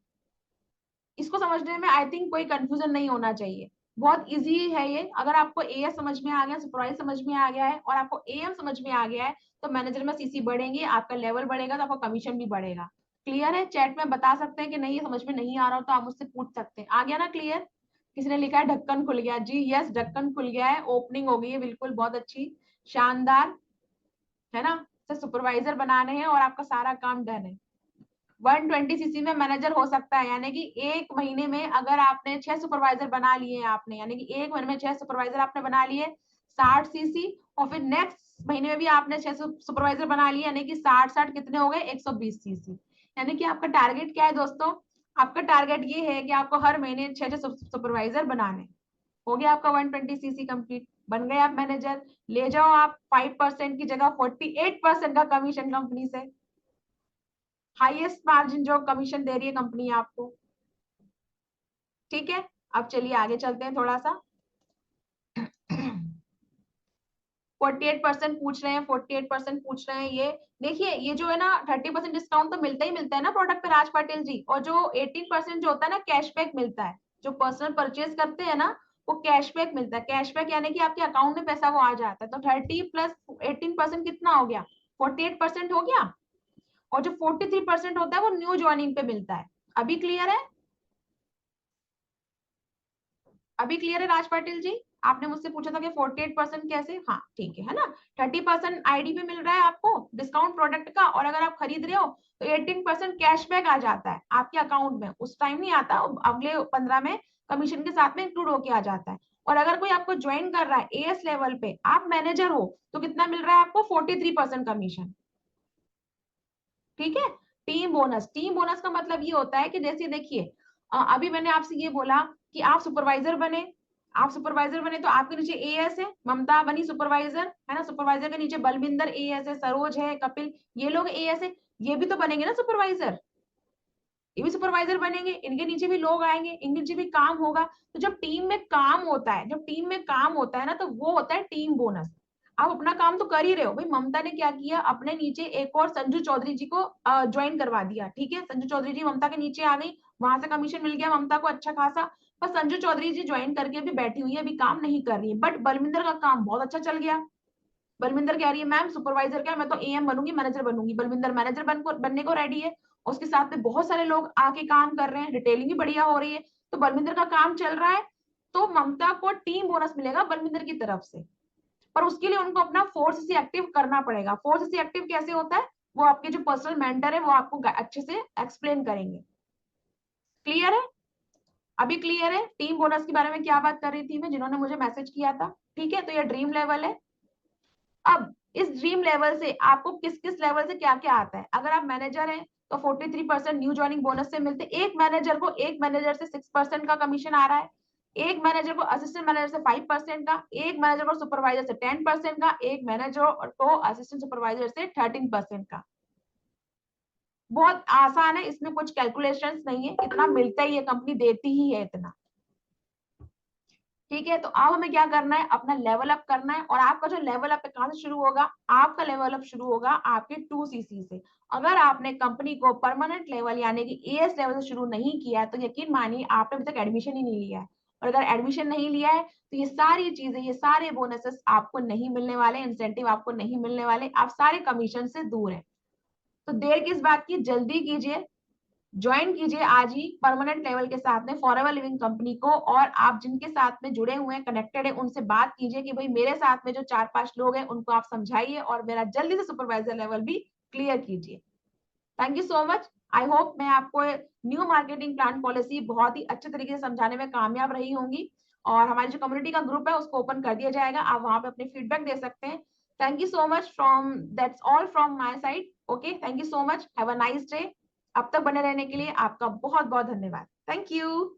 इसको समझने में आई थिंक कोई कंफ्यूजन नहीं होना चाहिए, बहुत इजी है ये। अगर आपको एएस समझ में आ गया, सुपरवाइजर समझ में आ गया है, और आपको एएम समझ में आ गया है, तो मैनेजर में सीसी बढ़ेंगे, आपका लेवल बढ़ेगा, तो आपका कमीशन भी बढ़ेगा। क्लियर है, चैट में बता सकते हैं कि नहीं, ये समझ में नहीं आ रहा हो तो आप मुझसे पूछ सकते हैं। आ गया ना क्लियर? किसी ने लिखा है ढक्कन खुल गया, जी यस, ढक्कन खुल गया है, ओपनिंग हो गई है, बिल्कुल, बहुत अच्छी, शानदार, है ना। तो सुपरवाइजर बनाने हैं और आपका सारा काम डन है। 120 सीसी में मैनेजर हो सकता है, यानी कि 1 महीने में अगर आपने 6 सुपरवाइजर बना लिए हैं आपने, यानी कि 1 महीने में 6 सुपरवाइजर आपने बना लिए 60 सीसी, और फिर नेक्स्ट महीने में भी आपने 6 सुपरवाइजर बना लिए, यानी कि 60 कितने हो गए, 120 सीसी। यानी कि आपका टारगेट क्या है दोस्तों, आपका टारगेट ये है कि आपको हर महीने 6 सुपरवाइजर बनाने। हो गया आपका 120 सीसी कंप्लीट, बन गए आप मैनेजर। ले जाओ आप 5% की जगह 48% का कमीशन कंपनी से, हाईएस्ट मार्जिन जो कमीशन दे रही है कंपनी आपको। ठीक है, अब चलिए आगे चलते हैं थोड़ा सा। 48% पूछ रहे हैं, 48% पूछ रहे हैं। ये देखिए, ये जो है ना 30% डिस्काउंट तो मिलता ही मिलता है ना प्रोडक्ट पे राज पाटिल जी, और जो 18% जो होता है ना कैशबैक मिलता है, जो पर्सनल परचेज करते हैं ना, वो कैशबैक मिलता है। कैशबैक यानी कि आपके अकाउंट में पैसा वो आ जाता है। तो 30 प्लस 18% कितना हो गया, 48% हो गया। और जो 43% होता है वो न्यू ज्वाइनिंग पे मिलता है। अभी क्लियर है, अभी क्लियर है राज पाटिल जी? आपने मुझसे पूछा था कि 48% कैसे, हाँ ठीक है ना। 30% आईडी पे मिल रहा है आपको डिस्काउंट प्रोडक्ट का, और अगर आप खरीद रहे हो तो 18% कैशबैक आ जाता है आपके अकाउंट में। उस टाइम नहीं आता, अगले 15 में कमीशन के साथ में इंक्लूड होके आ जाता है। और अगर कोई आपको ज्वाइन कर रहा है एएस लेवल पे, आप मैनेजर हो, तो कितना मिल रहा है आपको, 43% कमीशन। ठीक है। टीम बोनस, टीम बोनस का मतलब ये होता है कि जैसे देखिए, अभी मैंने आपसे ये बोला कि आप सुपरवाइजर बने, आप सुपरवाइजर बने तो आपके नीचे एएस है, ममता बनी सुपरवाइजर, है ना, सुपरवाइजर के नीचे बलविंदर एएस है, सरोज है, कपिल, ये लोग एएस है, ये भी तो बनेंगे ना सुपरवाइजर, ये भी सुपरवाइजर बनेंगे, इनके नीचे भी लोग आएंगे, इनके नीचे भी काम होगा। तो जब टीम में काम होता है, जब टीम में काम होता है ना, तो वो होता है टीम बोनस। आप अपना काम तो कर ही रहे हो भाई, ममता ने क्या किया, अपने नीचे एक और संजू चौधरी जी को ज्वाइन करवा दिया। ठीक है, संजू चौधरी जी ममता के नीचे आ गई, वहां से कमीशन मिल गया ममता को अच्छा खासा। पर संजू चौधरी जी ज्वाइन करके भी बैठी हुई है, अभी काम नहीं कर रही है, बट बलविंदर का काम बहुत अच्छा चल गया। बलविंदर कह रही है मैम सुपरवाइजर क्या, मैं तो एएम बनूंगी, मैनेजर बनूंगी। बलविंदर मैनेजर बनने को रेडी है, उसके साथ में बहुत सारे लोग आके काम कर रहे हैं, रिटेलिंग भी बढ़िया हो रही है, तो बलविंदर का काम चल रहा है। तो ममता को टीम बोनस मिलेगा बलविंदर की तरफ से। पर उसके लिए उनको अपना 4cc एक्टिव करना पड़ेगा। 4cc एक्टिव कैसे होता है वो आपके जो पर्सनल मेंटर है वो आपको अच्छे से एक्सप्लेन करेंगे। क्लियर है? अभी क्लियर है? टीम बोनस के बारे में क्या बात कर रही थी मैं, जिन्होंने मुझे मैसेज किया था। ठीक है, तो ये ड्रीम लेवल है। अब इस ड्रीम लेवल से आपको किस किस लेवल से क्या क्या आता है। अगर आप मैनेजर हैं तो 43% न्यू ज्वाइनिंग बोनस से मिलते। एक मैनेजर से 6% का कमीशन आ रहा है, एक मैनेजर को असिस्टेंट मैनेजर से 5% का, एक मैनेजर को सुपरवाइजर से 10% का, एक मैनेजर को असिस्टेंट सुपरवाइजर से 13% का। बहुत आसान है, इसमें कुछ कैलकुलेशंस नहीं है, इतना मिलता ही है, कंपनी देती ही है इतना। ठीक है, तो अब हमें क्या करना है, अपना लेवल अप करना है। और आपका जो लेवल अप है कहां से शुरू होगा, आपका लेवल अप शुरू होगा आपके 2cc से। अगर आपने कंपनी को परमानेंट लेवल यानी कि एएस लेवल से शुरू नहीं किया है तो यकीन मानिए आपने अभी तक एडमिशन ही नहीं लिया है। और अगर एडमिशन नहीं लिया है तो ये सारी चीजें, ये सारे बोनसेस आपको नहीं मिलने वाले, इंसेंटिव आपको नहीं मिलने वाले, आप सारे कमीशन से दूर है। तो देर किस बात की, जल्दी कीजिए, ज्वाइन कीजिए आज ही परमानेंट लेवल के साथ में फॉरएवर लिविंग कंपनी को। और आप जिनके साथ में जुड़े हुए हैं, कनेक्टेड है, उनसे बात कीजिए कि भाई मेरे साथ में जो 4-5 लोग हैं उनको आप समझाइए और मेरा जल्दी से सुपरवाइजर लेवल भी क्लियर कीजिए। Thank you so much. I hope मैं आपको न्यू मार्केटिंग प्लान पॉलिसी बहुत ही अच्छे तरीके से समझाने में कामयाब रही होंगी। और हमारी जो कम्युनिटी का ग्रुप है उसको ओपन कर दिया जाएगा, आप वहां पे अपने फीडबैक दे सकते हैं। Thank you so much from, that's all from my side. Okay, thank you so much, have a nice day. अब तक बने रहने के लिए आपका बहुत बहुत धन्यवाद। Thank you.